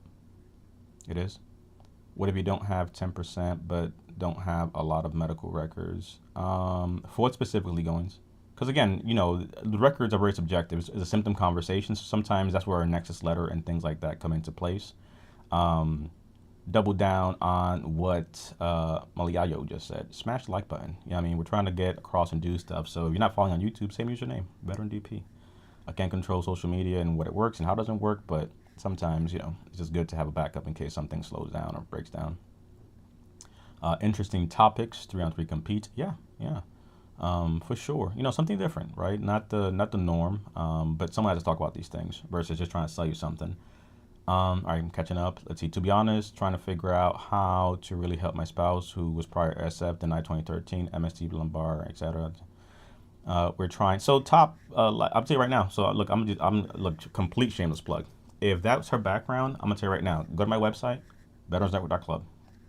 it is. What if you don't have 10% but don't have a lot of medical records? For what specifically, Goins? Because again, the records are very subjective. It's a symptom conversation. So sometimes that's where our nexus letter and things like that come into place. Double down on what Malayayo just said. Smash the like button. We're trying to get across and do stuff. So if you're not following on YouTube, same username, Veteran DP. I can't control social media and what it works and how it doesn't work, but sometimes, it's just good to have a backup in case something slows down or breaks down. Interesting topics, 3-on-3 compete. Yeah. For sure. Something different, right? Not the norm, but someone has to talk about these things versus just trying to sell you something. All right, I'm catching up. Let's see. To be honest, trying to figure out how to really help my spouse who was prior SF, denied 2013, MST, lumbar, etc. We're trying. So I'll tell you right now. So look, look, complete shameless plug. If that's her background, I'm gonna tell you right now. Go to my website, veteransnetwork.club,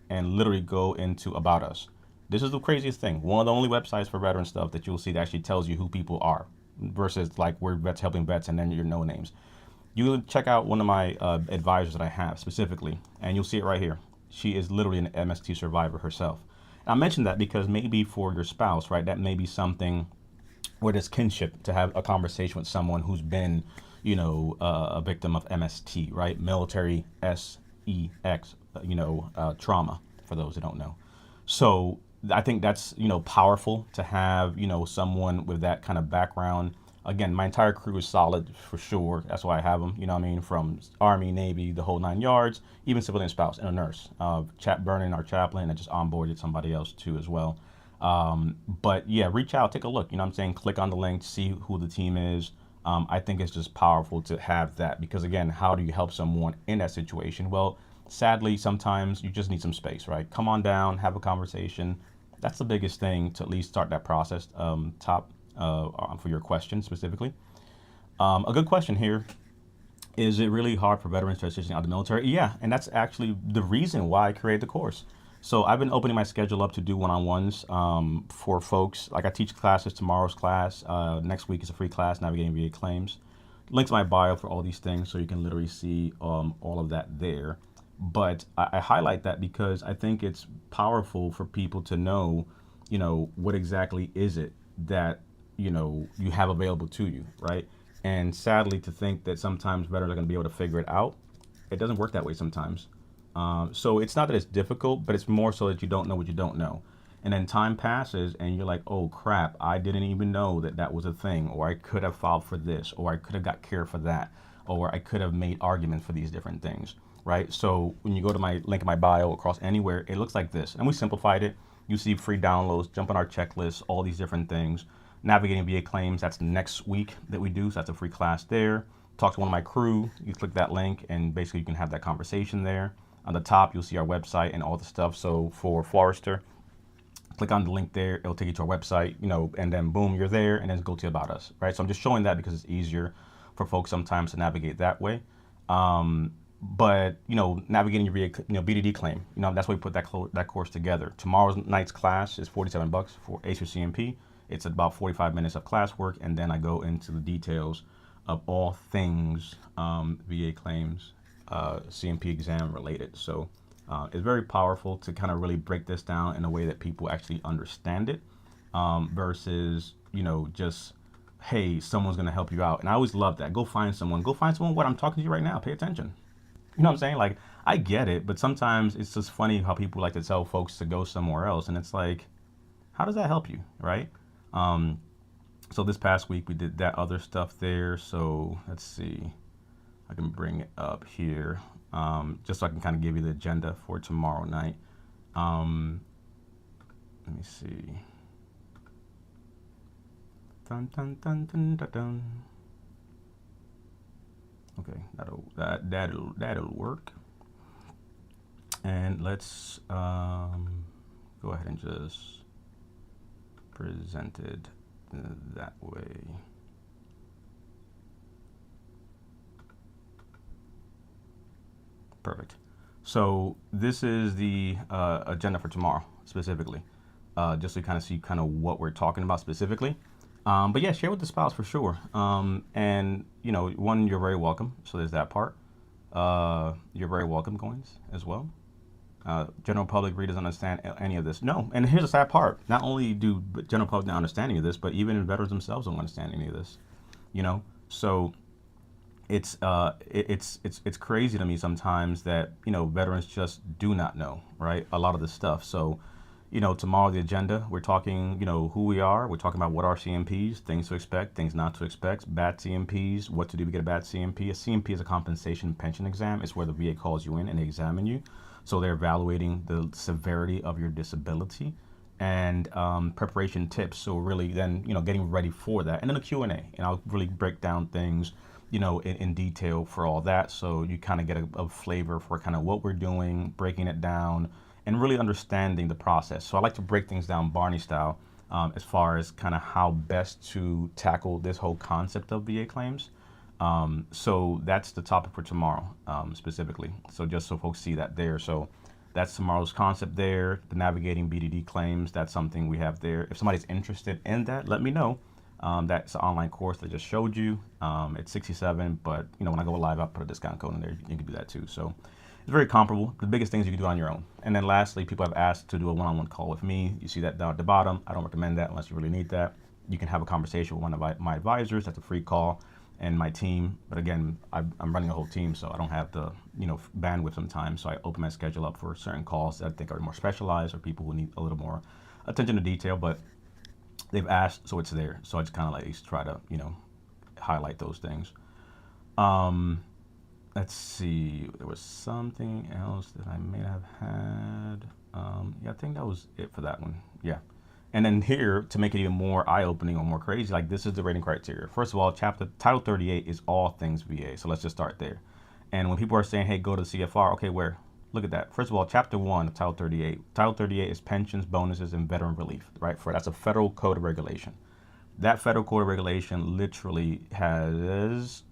and literally go into About Us. This is the craziest thing. One of the only websites for veteran stuff that you'll see that actually tells you who people are, versus like we're vets helping vets and then your no names. You check out one of my advisors that I have specifically, and you'll see it right here. She is literally an MST survivor herself. And I mentioned that because maybe for your spouse, right, that may be something where there's kinship to have a conversation with someone who's been, a victim of MST, right? Military SEX, trauma, for those who don't know. So I think that's, powerful to have, someone with that kind of background. Again, my entire crew is solid for sure. That's why I have them, from Army, Navy, the whole 9 yards, even civilian spouse and a nurse. Vernon, our chaplain, and just onboarded somebody else too as well. But yeah, reach out, take a look, click on the link, see who the team is. I think it's just powerful to have that because again, how do you help someone in that situation? Well, sadly, sometimes you just need some space, right? Come on down, have a conversation. That's the biggest thing to at least start that process. For your question specifically. A good question here. Is it really hard for veterans transitioning out of the military? Yeah, and that's actually the reason why I created the course. So I've been opening my schedule up to do one-on-ones for folks. Like I teach classes, tomorrow's class. Next week is a free class, Navigating VA Claims. Links in my bio for all these things so you can literally see all of that there. But I highlight that because I think it's powerful for people to know, what exactly is it that you have available to you, right? And sadly, to think that sometimes veterans are going to be able to figure it out, it doesn't work that way sometimes. So it's not that it's difficult, but it's more so that you don't know what you don't know. And then time passes and you're like, oh crap, I didn't even know that that was a thing, or I could have filed for this, or I could have got care for that, or I could have made arguments for these different things, right? So when you go to my link in my bio across anywhere, it looks like this. And we simplified it. You see free downloads, jump on our checklist, all these different things. Navigating VA claims, that's next week that we do. So that's a free class there. Talk to one of my crew. You click that link and basically you can have that conversation there. On the top, you'll see our website and all the stuff. So for Forrester, click on the link there. It'll take you to our website, and then boom, you're there, and then go to About Us, right? So I'm just showing that because it's easier for folks sometimes to navigate that way. But navigating your VA, BDD claim, that's why we put that course together. Tomorrow's night's class is $47 for ACE or CMP. It's about 45 minutes of classwork, and then I go into the details of all things VA claims, CMP exam related. So it's very powerful to kind of really break this down in a way that people actually understand it, versus just, hey, someone's going to help you out. And I always love that. Go find someone. What I'm talking to you right now. Pay attention. You know what I'm saying? Like, I get it, but sometimes it's just funny how people like to tell folks to go somewhere else, and it's like, how does that help you, right? So this past week we did that other stuff there. So let's see, I can bring it up here, just so I can kind of give you the agenda for tomorrow night. Let me see. Dun, dun, dun, dun, dun, dun. Okay, that'll work. And let's go ahead and just present it that way. Perfect. So this is the agenda for tomorrow specifically, just to kind of see kind of what we're talking about specifically. But yeah, share with the spouse for sure. And one, you're very welcome. So there's that part. You're very welcome coins as well. General public really doesn't understand any of this. No, and here's the sad part. Not only do general public not understand any of this, but even veterans themselves don't understand any of this. So it's crazy to me sometimes that veterans just do not know, right, a lot of this stuff. So tomorrow the agenda, we're talking who we are. We're talking about what are CMPs, things to expect, things not to expect, bad CMPs, what to do to get a bad CMP. A CMP is a compensation pension exam. It's where the VA calls you in and they examine you. So they're evaluating the severity of your disability and preparation tips. So really then, getting ready for that. And then a Q&A. And I'll really break down things, in detail for all that. So you kind of get a flavor for kind of what we're doing, breaking it down, and really understanding the process. So I like to break things down Barney style, as far as kind of how best to tackle this whole concept of VA claims. So that's the topic for tomorrow, specifically. So just so folks see that there. So that's tomorrow's concept there. The navigating BDD claims, that's something we have there. If somebody's interested in that, let me know. That's an online course that I just showed you. It's $67, but when I go live, I'll put a discount code in there. You can do that too. So it's very comparable. The biggest things you can do on your own. And then lastly, people have asked to do a one-on-one call with me. You see that down at the bottom. I don't recommend that unless you really need that. You can have a conversation with one of my advisors. That's a free call, and my team. But again, I'm running a whole team, so I don't have the bandwidth sometimes. So I open my schedule up for certain calls that I think are more specialized or people who need a little more attention to detail. But they've asked, so it's there. So I just kind of like try to highlight those things. Let's see, there was something else that I may have had. Yeah, I think that was it for that one. Yeah. And then here, to make it even more eye-opening or more crazy, like this is the rating criteria. First of all, Title 38 is all things VA. So let's just start there. And when people are saying, hey, go to the CFR, okay, where? Look at that. First of all, Chapter 1 of Title 38. Title 38 is pensions, bonuses, and veteran relief, right? That's a federal code of regulation. That federal code of regulation literally has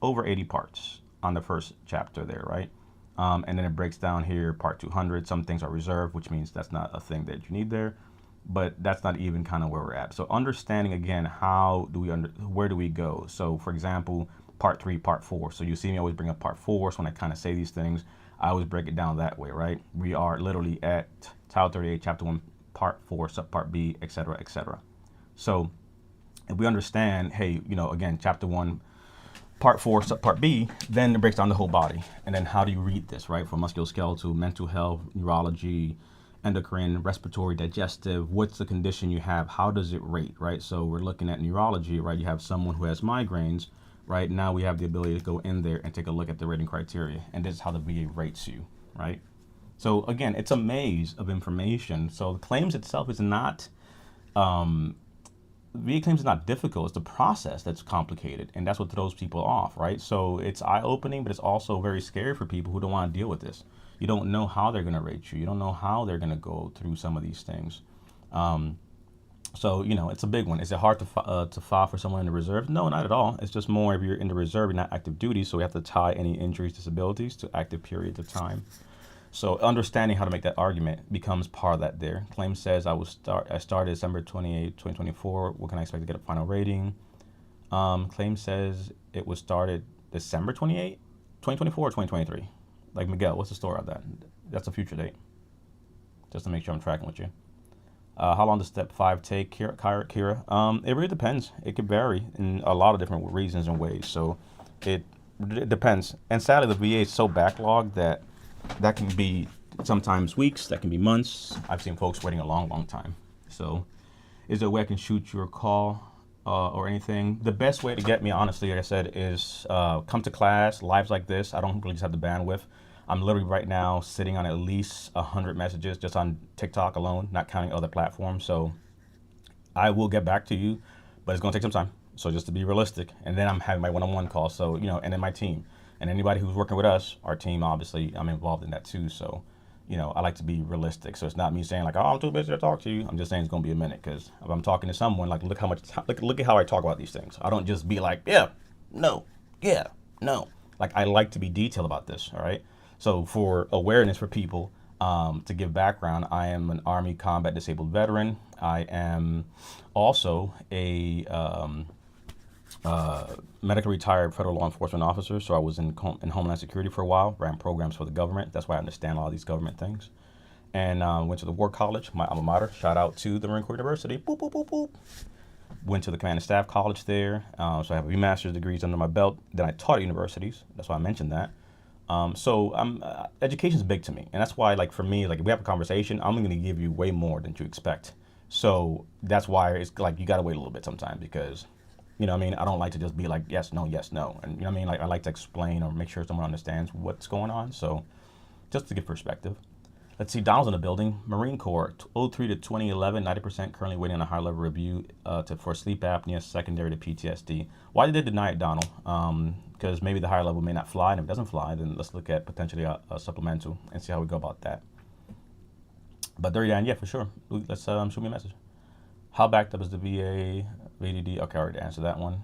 over 80 parts on the first chapter there, right? And then it breaks down here, part 200. Some things are reserved, which means that's not a thing that you need there. But that's not even kind of where we're at. So understanding again, where do we go? So for example, part 3, part 4. So you see me always bring up part 4. So when I kind of say these things, I always break it down that way, right? We are literally at Title 38, Chapter 1, Part 4, Subpart B, etc., etc. So if we understand, hey, again, chapter one, part four, part B, then it breaks down the whole body. And then how do you read this, right? From musculoskeletal, mental health, neurology, endocrine, respiratory, digestive, what's the condition you have? How does it rate, right? So we're looking at neurology, right? You have someone who has migraines, right? Now we have the ability to go in there and take a look at the rating criteria. And this is how the VA rates you, right? So again, it's a maze of information. So the claims itself is not, VA claims is not difficult. It's the process that's complicated, and that's what throws people off, right? So it's eye-opening, but it's also very scary for people who don't want to deal with this. You don't know how they're going to rate you. You don't know how they're going to go through some of these things. So it's a big one. Is it hard to file for someone in the reserve? No, not at all. It's just more if you're in the reserve, you're not active duty, so we have to tie any injuries, disabilities to active periods of time. So understanding how to make that argument becomes part of that there. Claim says I started December 28, 2024. What can I expect to get a final rating? Claim says it was started December 28, 2024 or 2023. Like Miguel, what's the story of that? That's a future date. Just to make sure I'm tracking with you. How long does step 5 take, Kira? It really depends. It could vary in a lot of different reasons and ways. So it depends. And sadly, the VA is so backlogged that can be sometimes weeks, that can be months. I've seen folks waiting a long, long time. So is there a way I can shoot your call or anything? The best way to get me, honestly, like I said, is come to class, lives like this. I don't really just have the bandwidth. I'm literally right now sitting on at least 100 messages just on TikTok alone, not counting other platforms. So I will get back to you, but it's going to take some time. So just to be realistic. And then I'm having my one-on-one calls. So, and then my team. And anybody who's working with us, our team, obviously, I'm involved in that too. So, I like to be realistic. So it's not me saying like, oh, I'm too busy to talk to you. I'm just saying it's going to be a minute, because if I'm talking to someone, like, look at how I talk about these things. I don't just be like, yeah, no, yeah, no. Like, I like to be detailed about this. All right. So for awareness for people, to give background, I am an Army combat disabled veteran. I am also a medically retired federal law enforcement officer. So I was in Homeland Security for a while, ran programs for the government. That's why I understand a lot of these government things. And went to the War College, my alma mater. Shout out to the Marine Corps University. Boop, boop, boop, boop. Went to the Command and Staff College there. So I have a few master's degrees under my belt. Then I taught at universities. That's why I mentioned that. So education is big to me. And that's why, like, for me, like, if we have a conversation, I'm going to give you way more than you expect. So that's why it's like you got to wait a little bit sometimes, because I don't like to just be like, yes, no, yes, no. And like, I like to explain or make sure someone understands what's going on. So just to give perspective. Let's see, Donald's in the building. Marine Corps, 03 to 2011, 90% currently waiting on a high level review for sleep apnea secondary to PTSD. Why did they deny it, Donald? Because maybe the higher level may not fly, and if it doesn't fly, then let's look at potentially a supplemental and see how we go about that. But there, yeah, for sure. Let's shoot me a message. How backed up is the VA, VDD? Okay, I already answered that one.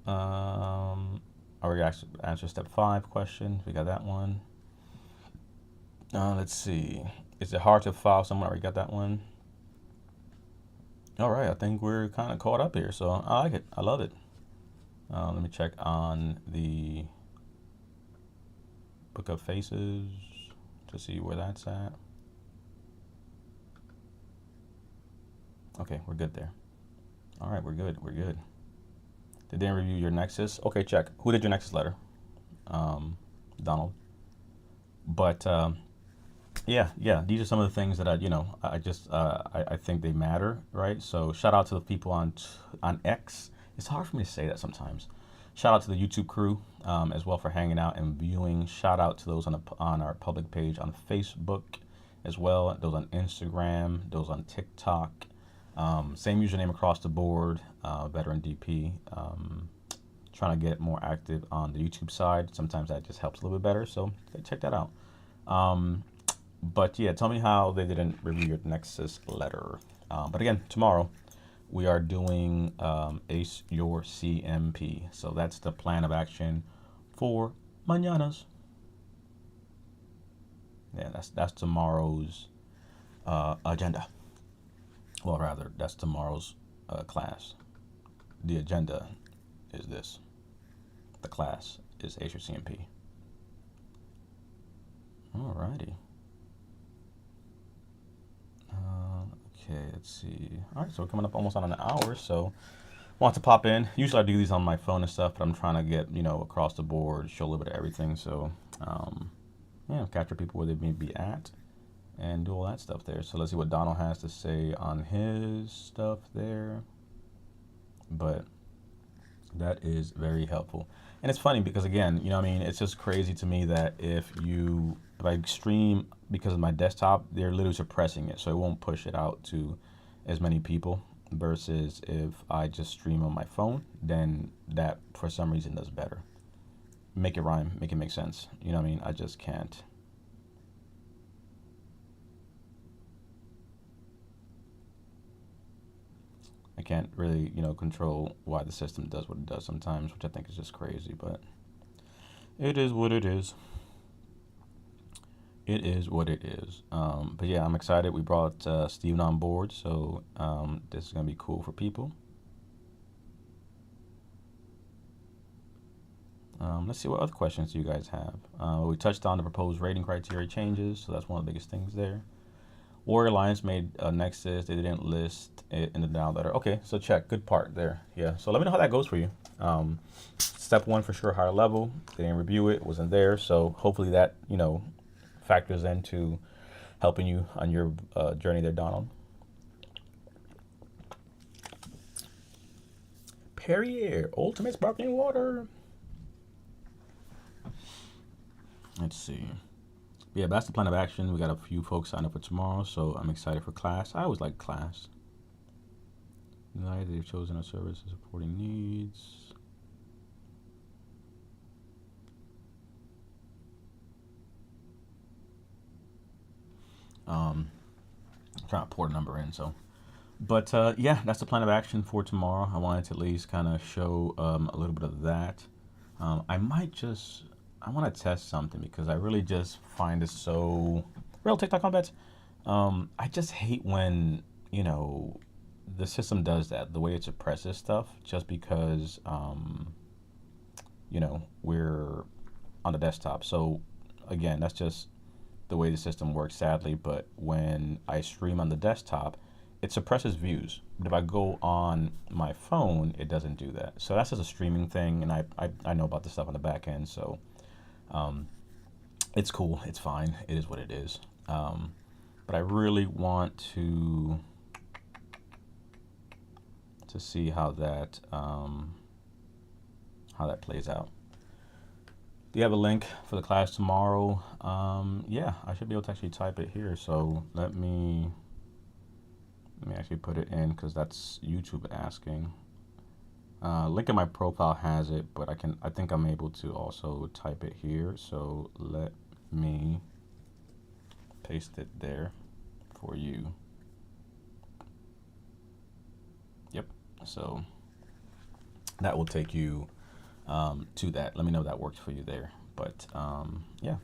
I already answered step 5 question. We got that one. Let's see. Is it hard to file someone? I already got that one. All right, I think we're kind of caught up here, so I like it. I love it. Let me check on the Book of Faces to see where that's at. Okay, we're good there. All right, we're good. We're good. Did they review your Nexus? Okay, check. Who did your Nexus letter? Donald. But yeah, these are some of the things that I think they matter, right? So shout out to the people on X. It's hard for me to say that sometimes. Shout out to the YouTube crew as well for hanging out and viewing. Shout out to those on our public page on Facebook as well. Those on Instagram, those on TikTok. Same username across the board, Veteran DP. Trying to get more active on the YouTube side. Sometimes that just helps a little bit better, so check that out. But yeah, tell me how they didn't review your Nexus letter. But again, tomorrow we are doing ACE Your CMP. So that's the plan of action for mañanas. Yeah, that's tomorrow's agenda. Well, rather, that's tomorrow's class. The agenda is this. The class is ACE Your CMP. Alrighty. Okay, let's see. All right, so we're coming up almost on an hour, so want to pop in. Usually I do these on my phone and stuff, but I'm trying to get, across the board, show a little bit of everything. So, yeah, capture people where they may be at and do all that stuff there. So let's see what Donald has to say on his stuff there. But that is very helpful. And it's funny because, again, it's just crazy to me that if I stream because of my desktop, they're literally suppressing it. So it won't push it out to as many people versus if I just stream on my phone, then that for some reason does better. Make it rhyme, make it make sense. I just can't. I can't really, control why the system does what it does sometimes, which I think is just crazy, but it is what it is. It is what it is. But yeah, I'm excited. We brought Steven on board, so this is going to be cool for people. Let's see what other questions you guys have. We touched on the proposed rating criteria changes, so that's one of the biggest things there. Warrior Alliance made a Nexus. They didn't list it in the down letter. Okay, so check. Good part there. Yeah, so let me know how that goes for you. Step one for sure, higher level. They didn't review it. It wasn't there. So hopefully that, factors into helping you on your journey there, Donald. Perrier, ultimate sparkling water. Let's see. Yeah, that's the plan of action. We got a few folks signed up for tomorrow, so I'm excited for class. I always like class. They've chosen a service supporting needs. I'm trying to pour the number in, so. But yeah, that's the plan of action for tomorrow. I wanted to at least kind of show a little bit of that. I want to test something because I really just find it so real TikTok comments. I just hate when the system does that, the way it suppresses stuff, just because we're on the desktop. So again, that's just the way the system works, sadly. But when I stream on the desktop, it suppresses views. But if I go on my phone, it doesn't do that. So that's just a streaming thing, and I know about this stuff on the back end, so it's cool. It's fine. It is what it is. But I really want to see how that plays out. Do you have a link for the class tomorrow? Yeah, I should be able to actually type it here. So let me actually put it in because that's YouTube asking. Link in my profile has it, but I think I'm able to also type it here. So let me paste it there for you. Yep. So that will take you to that. Let me know if that works for you there. But yeah,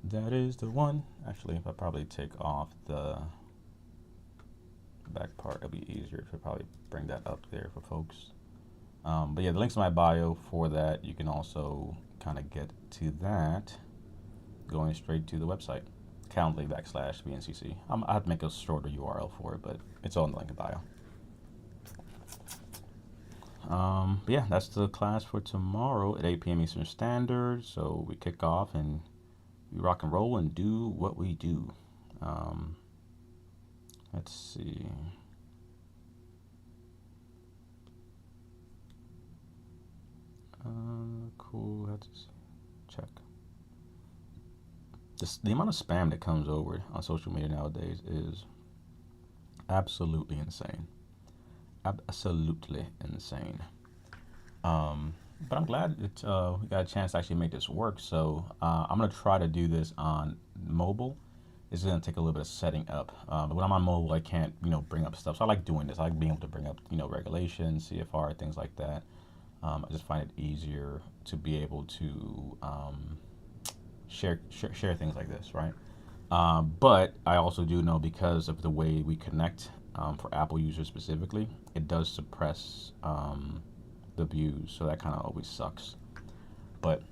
that is the one. Actually, if I probably take off the back part, it'll be easier to probably bring that up there for folks. But yeah, the link's in my bio for that. You can also kind of get to that going straight to the website, Calendly/VNCC. I have to make a shorter URL for it, but it's all in the link in bio. But yeah, that's the class for tomorrow at 8 p.m. Eastern Standard. So we kick off and we rock and roll and do what we do. Let's see. Cool. Let's check. The amount of spam that comes over on social media nowadays is absolutely insane. Absolutely insane. But I'm glad that we got a chance to actually make this work. So I'm going to try to do this on mobile. It's going to take a little bit of setting up. But when I'm on mobile, I can't, bring up stuff. So I like doing this. I like being able to bring up, regulations, CFR, things like that. I just find it easier to be able to share things like this, right? But I also do know because of the way we connect for Apple users specifically, it does suppress the views. So that kind of always sucks. But,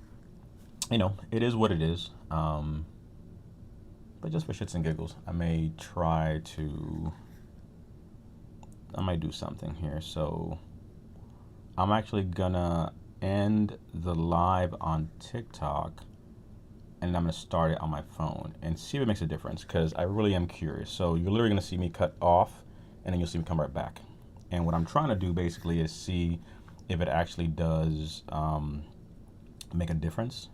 it is what it is. But just for shits and giggles, I may try to I might do something here. So I'm actually gonna end the live on TikTok, and I'm gonna start it on my phone and see if it makes a difference, because I really am curious. So you're literally gonna see me cut off, and then you'll see me come right back. And what I'm trying to do basically is see if it actually does make a difference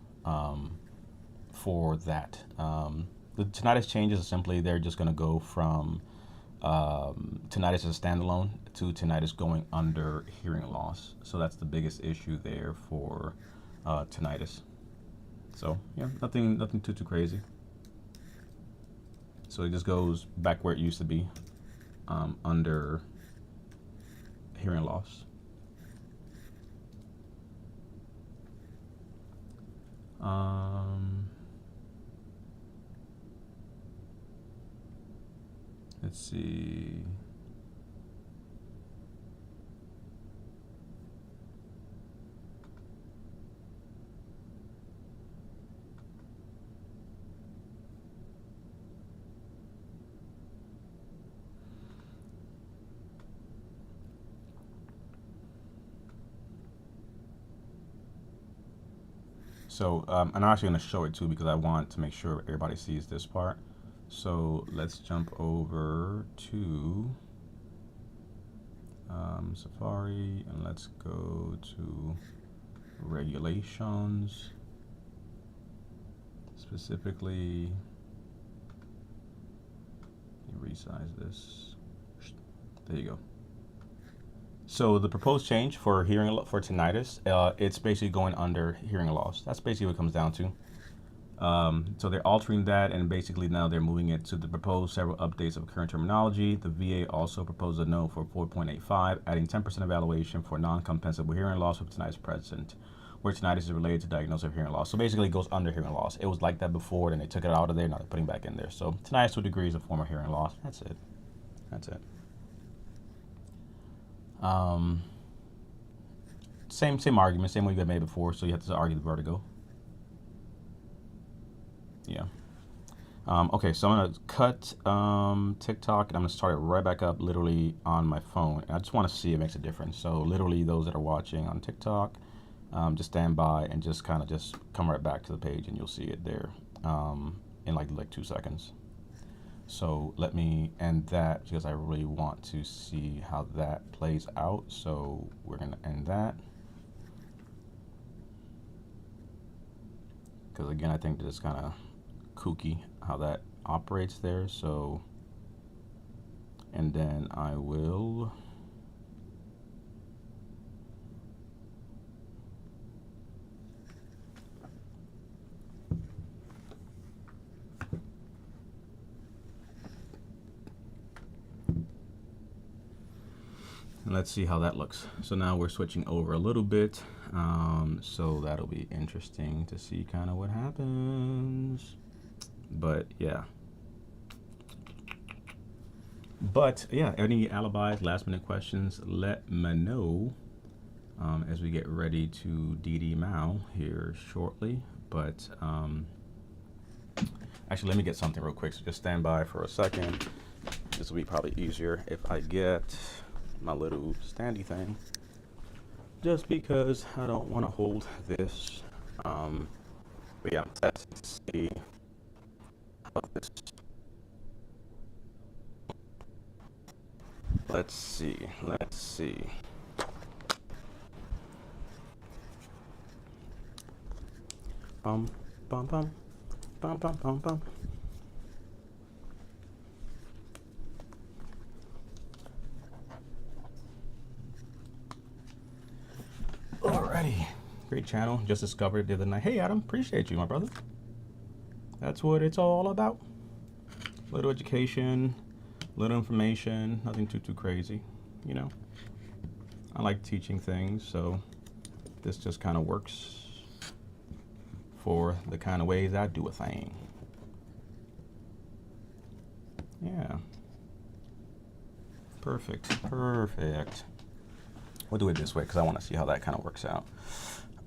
for that. The tinnitus changes are simply they're just going to go from tinnitus as a standalone to tinnitus going under hearing loss. So that's the biggest issue there for tinnitus. So yeah, nothing too crazy. So it just goes back where it used to be, under hearing loss. Let's see. So I'm actually going to show it too, because I want to make sure everybody sees this part. So let's jump over to Safari, and let's go to regulations. Specifically, resize this. There you go. So the proposed change for for tinnitus, it's basically going under hearing loss. That's basically what it comes down to. So they're altering that, and basically now they're moving it to the proposed several updates of current terminology. The VA also proposed a note for 4.85, adding 10% evaluation for non-compensable hearing loss with tinnitus present, where tinnitus is related to diagnosis of hearing loss. So basically it goes under hearing loss. It was like that before, then they took it out of there, now they're putting it back in there. So tinnitus to a degree is a form of hearing loss. That's it. That's it. Same argument, same way you had made before, so you have to argue the vertigo. Yeah. Okay, so I'm gonna cut TikTok, and I'm gonna start it right back up literally on my phone. I just want to see if it makes a difference. So literally those that are watching on TikTok, just stand by and just kind of just come right back to the page, and you'll see it there in like 2 seconds. So let me end that, because I really want to see how that plays out. So we're gonna end that, because again, I think that it's kind of kooky how that operates there. So, and then I will let's see how that looks. So now we're switching over a little bit. So that'll be interesting to see kind of what happens. But yeah. Any alibis, last minute questions, let me know as we get ready to DD Mao here shortly. But actually, let me get something real quick. So just stand by for a second. This will be probably easier if I get my little standy thing, just because I don't want to hold this. But yeah, let's see how this. Let's see. Bum, bum, bum, bum, bum, bum, bum. Alrighty, great channel. Just discovered it the other night. Hey Adam, appreciate you, my brother. That's what it's all about. Little education, little information, nothing too crazy, you know. I like teaching things, so this just kind of works for the kind of ways I do a thing. Yeah. Perfect. We'll do it this way because I want to see how that kind of works out.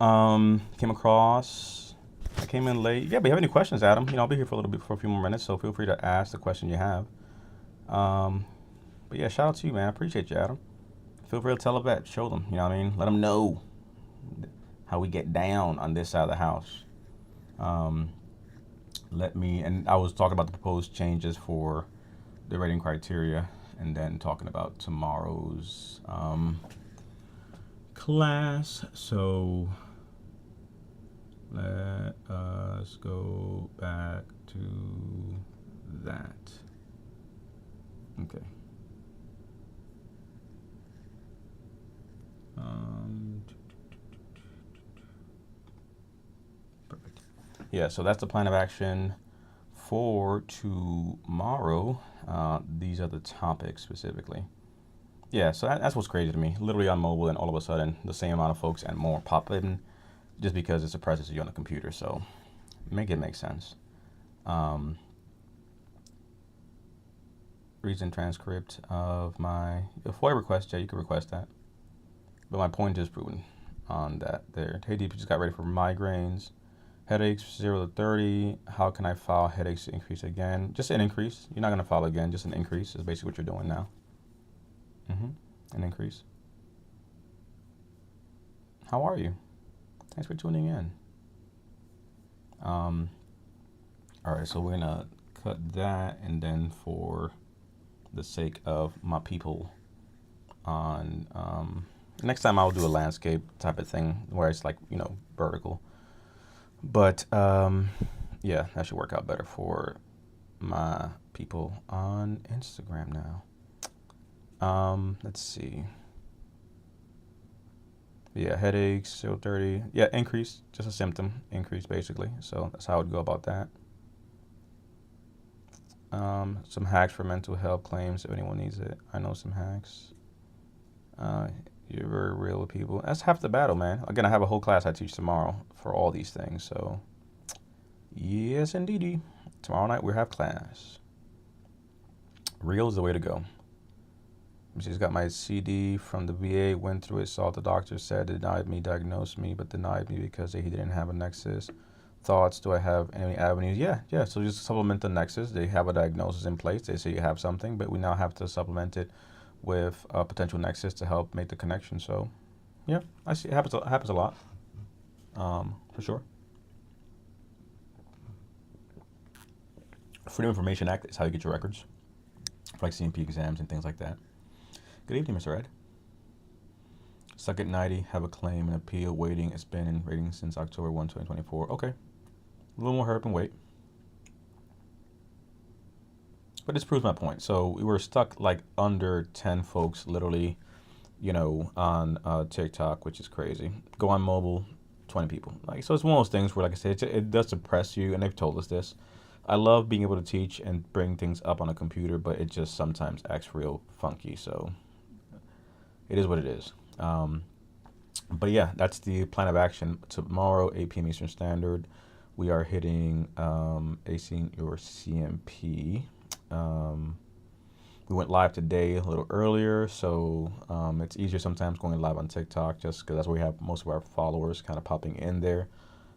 I came in late. Yeah, but you have any questions, Adam? I'll be here for a little bit, for a few more minutes, so feel free to ask the question you have. But But yeah, shout out to you, man. I appreciate you, Adam. Feel free to tell a vet, show them. You know what I mean? Let them know how we get down on this side of the house. Um, and I was talking about the proposed changes for the rating criteria, and then talking about tomorrow's class. So let us go back to that. Okay. Perfect. Yeah, so that's the plan of action for tomorrow. These are the topics specifically. Yeah, so that's what's crazy to me. Literally on mobile, and all of a sudden, the same amount of folks and more pop in just because it's a presence you on the computer. So make it make sense. Recent transcript of my FOIA request. Yeah, you can request that. But my point is proven on that there. Hey, Deep, just got ready for migraines. Headaches 0 to 30. How can I file headaches to increase again? Just an increase. You're not going to file again. Just an increase is basically what you're doing now. An increase. How are you? Thanks for tuning in. All right, so we're going to cut that, and then for the sake of my people on next time I'll do a landscape type of thing where it's like, vertical. But yeah, that should work out better for my people on Instagram now. Let's see. Yeah, headaches, 0 30. Yeah, increase, just a symptom increase basically. So that's how I would go about that. Some hacks for mental health claims if anyone needs it. I know some hacks. You're very real with people. That's half the battle, man. Again, I have a whole class I teach tomorrow for all these things. So yes, indeedy. Tomorrow night we have class. Real is the way to go. She's got my CD from the VA, went through it, saw what the doctor said, denied me, diagnosed me, but denied me because he didn't have a nexus. Thoughts, do I have any avenues? Yeah. So just supplement the nexus. They have a diagnosis in place. They say you have something, but we now have to supplement it with a potential nexus to help make the connection. So yeah, I see it happens a lot, for sure. Freedom of Information Act is how you get your records for like CMP exams and things like that. Good evening, Mr. Ed. Stuck at 90, have a claim and appeal waiting. It's been in rating since October 1, 2024. Okay. A little more hurry up and wait. But this proves my point. So we were stuck like under 10 folks literally, on TikTok, which is crazy. Go on mobile, 20 people. So it's one of those things where, like I said, it does suppress you, and they've told us this. I love being able to teach and bring things up on a computer, but it just sometimes acts real funky. So it is what it is. But yeah, that's the plan of action. Tomorrow, 8 p.m. Eastern Standard, we are hitting acing your CMP. We went live today a little earlier, so it's easier sometimes going live on TikTok just because that's where we have most of our followers kind of popping in there.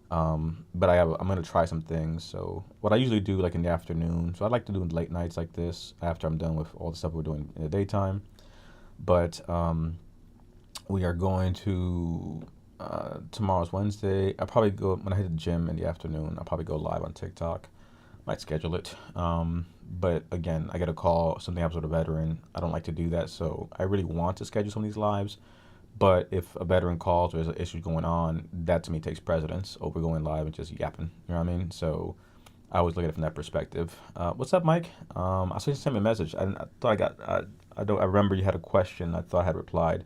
But I'm going to try some things. So what I usually do like in the afternoon, so I like to do late nights like this after I'm done with all the stuff we're doing in the daytime. But we are going to, tomorrow's Wednesday. I'll probably go, when I hit the gym in the afternoon, I'll probably go live on TikTok. Might schedule it. But again, I get a call, something happens with a veteran. I don't like to do that. So I really want to schedule some of these lives. But if a veteran calls or there's an issue going on, that to me takes precedence over going live and just yapping. You know what I mean? So I always look at it from that perspective. What's up, Mike? I saw you sent me a message. I thought I got, I remember you had a question. I thought I had replied.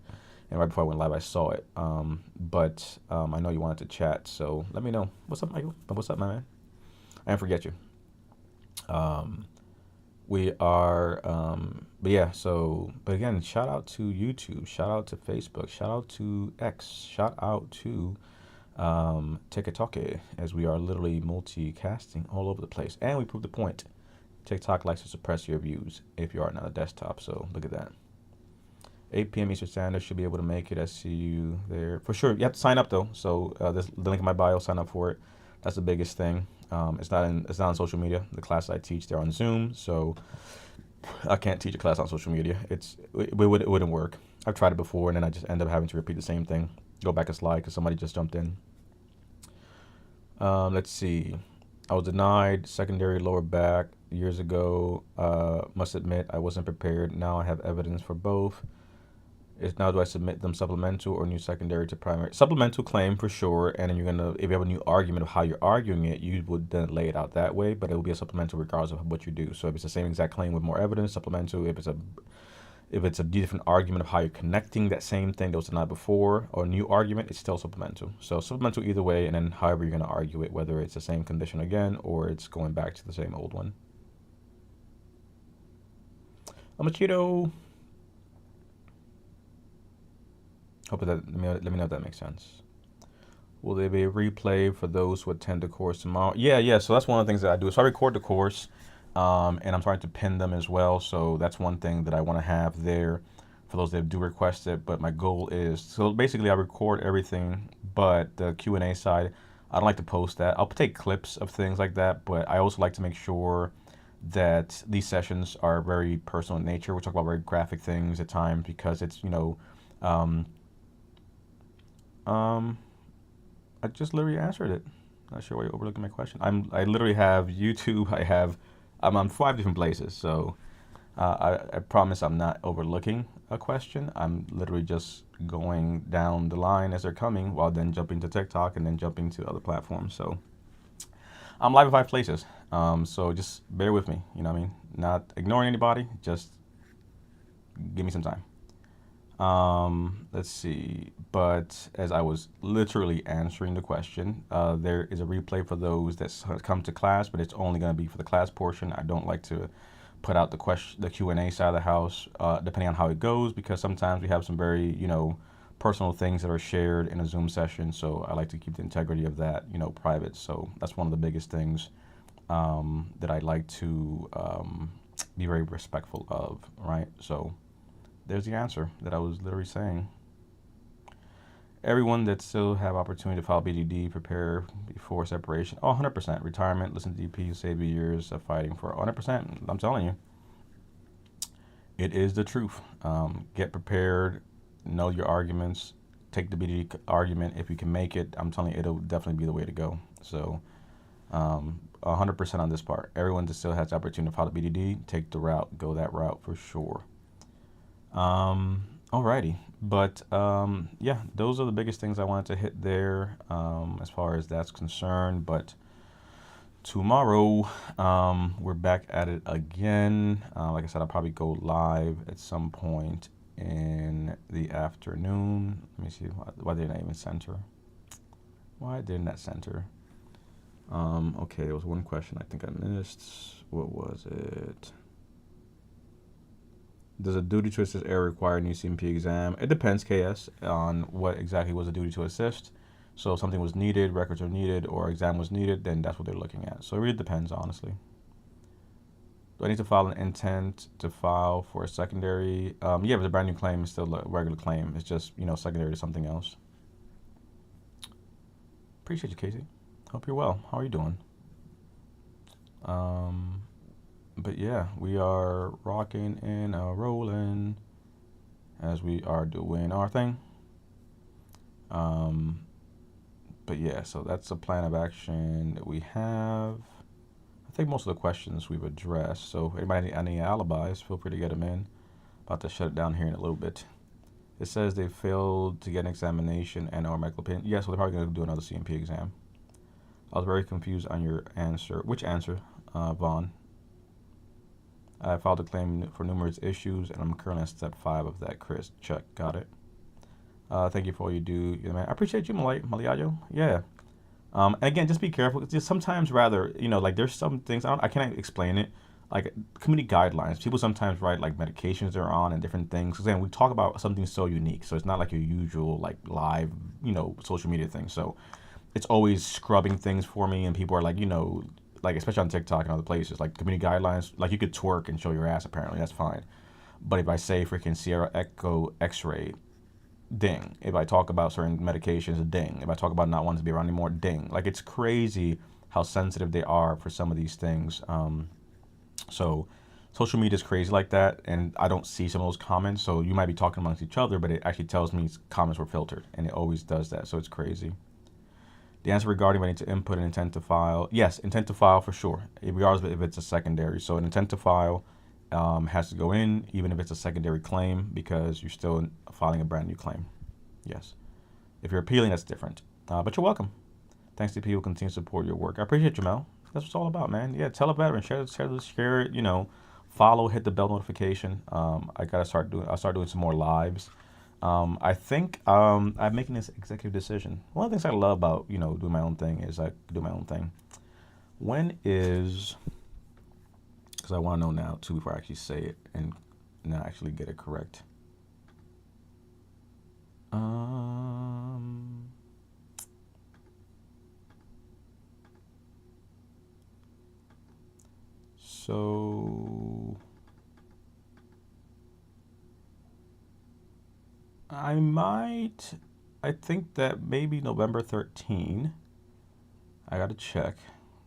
And right before I went live, I saw it. But I know you wanted to chat. So let me know. What's up, Michael? What's up, my man? I didn't forget you. We are, but yeah, but again, shout out to YouTube, shout out to Facebook, shout out to X, shout out to TikTok, as we are literally multicasting all over the place. And we proved the point. TikTok likes to suppress your views if you are not a desktop, so look at that. 8 p.m. Eastern Standard, should be able to make it. I see you there. For sure, you have to sign up though, so there's the link in my bio, sign up for it. That's the biggest thing. It's not on social media. The class I teach, they're on Zoom. So I can't teach a class on social media. It wouldn't work. I've tried it before, and then I just end up having to repeat the same thing. Go back a slide because somebody just jumped in. Let's see. I was denied secondary lower back years ago. Must admit I wasn't prepared. Now I have evidence for both. Now do I submit them supplemental or new secondary to primary? Supplemental claim for sure, and then you're gonna, if you have a new argument of how you're arguing it, you would then lay it out that way, but it will be a supplemental regardless of what you do. So if it's the same exact claim with more evidence, supplemental. If it's a different argument of how you're connecting that same thing that was denied before, or a new argument, it's still supplemental. So supplemental either way, and then however you're gonna argue it, whether it's the same condition again or it's going back to the same old one. Amachito. Hope that, let me know if that makes sense. Will there be a replay for those who attend the course tomorrow? Yeah. So that's one of the things that I do. So I record the course, and I'm trying to pin them as well. So that's one thing that I want to have there for those that do request it. But my goal is, so basically I record everything, but the Q&A side, I don't like to post that. I'll take clips of things like that, but I also like to make sure that these sessions are very personal in nature. We talk about very graphic things at times because it's, I just literally answered it. Not sure why you're overlooking my question. I literally have YouTube. I'm on 5 different places. So I promise I'm not overlooking a question. I'm literally just going down the line as they're coming while then jumping to TikTok and then jumping to other platforms. So I'm live in 5 places. So just bear with me. You know what I mean? Not ignoring anybody. Just give me some time. Let's see, but as I was literally answering the question, there is a replay for those that come to class, but it's only going to be for the class portion. I don't like to put out the Q&A side of the house, depending on how it goes, because sometimes we have some very, personal things that are shared in a Zoom session. So I like to keep the integrity of that, private. So that's one of the biggest things, that I like to, be very respectful of, right? So there's the answer that I was literally saying. Everyone that still have opportunity to file BDD, prepare before separation. 100%. Retirement, listen to DP, save you years of fighting for 100%. I'm telling you. It is the truth. Get prepared, know your arguments, take the BDD argument. If you can make it, I'm telling you, it'll definitely be the way to go. So 100% on this part. Everyone that still has the opportunity to file the BDD, take the route, go that route for sure. Alrighty, but yeah, those are the biggest things I wanted to hit there, as far as that's concerned. But tomorrow, we're back at it again. Like I said, I'll probably go live at some point in the afternoon. Let me see, why didn't I even center? Why didn't that center? Okay, there was one question I think I missed. What was it? Does a duty to assist error require a new CMP exam? It depends, KS, on what exactly was a duty to assist. So if something was needed, records are needed, or exam was needed, then that's what they're looking at. So it really depends, honestly. Do I need to file an intent to file for a secondary? Yeah, but the brand new claim is still a regular claim. It's just, secondary to something else. Appreciate you, Casey. Hope you're well. How are you doing? But yeah, we are rocking and rolling as we are doing our thing. But yeah, so that's a plan of action that we have. I think most of the questions we've addressed. So anybody any alibis, feel free to get them in. About to shut it down here in a little bit. It says they failed to get an examination and or medical opinion. Yeah, so they're probably going to do another CMP exam. I was very confused on your answer. Which answer, Vaughn? I filed a claim for numerous issues, and I'm currently at step 5 of that, Chris. Chuck, got it. Thank you for all you do. Yeah, man. I appreciate you, Malayo. Yeah. And again, just be careful. Just sometimes like there's some things, I can't explain it. Like community guidelines. People sometimes write like medications they're on and different things. Because then we talk about something so unique. So it's not like your usual like live, social media thing. So it's always scrubbing things for me, and people are like, like especially on TikTok and other places, like community guidelines, like you could twerk and show your ass apparently, that's fine. But if I say freaking Sierra Echo X-ray, ding. If I talk about certain medications, ding. If I talk about not wanting to be around anymore, ding. Like it's crazy how sensitive they are for some of these things. So social media is crazy like that, and I don't see some of those comments. So you might be talking amongst each other, but it actually tells me comments were filtered, and it always does that. So it's crazy. The answer regarding whether to input an intent to file, yes, intent to file for sure, regardless of if it's a secondary. So an intent to file has to go in, even if it's a secondary claim, because you're still filing a brand new claim. Yes. If you're appealing, that's different. But you're welcome. Thanks to people who continue to support your work. I appreciate you, Mel. That's what it's all about, man. Yeah, tell a veteran, share it, follow, hit the bell notification. I'll start doing some more lives. I think I'm making this executive decision. One of the things I love about, doing my own thing is I do my own thing. Because I want to know now too before I actually say it and now actually get it correct. So I think that maybe November 13. I got to check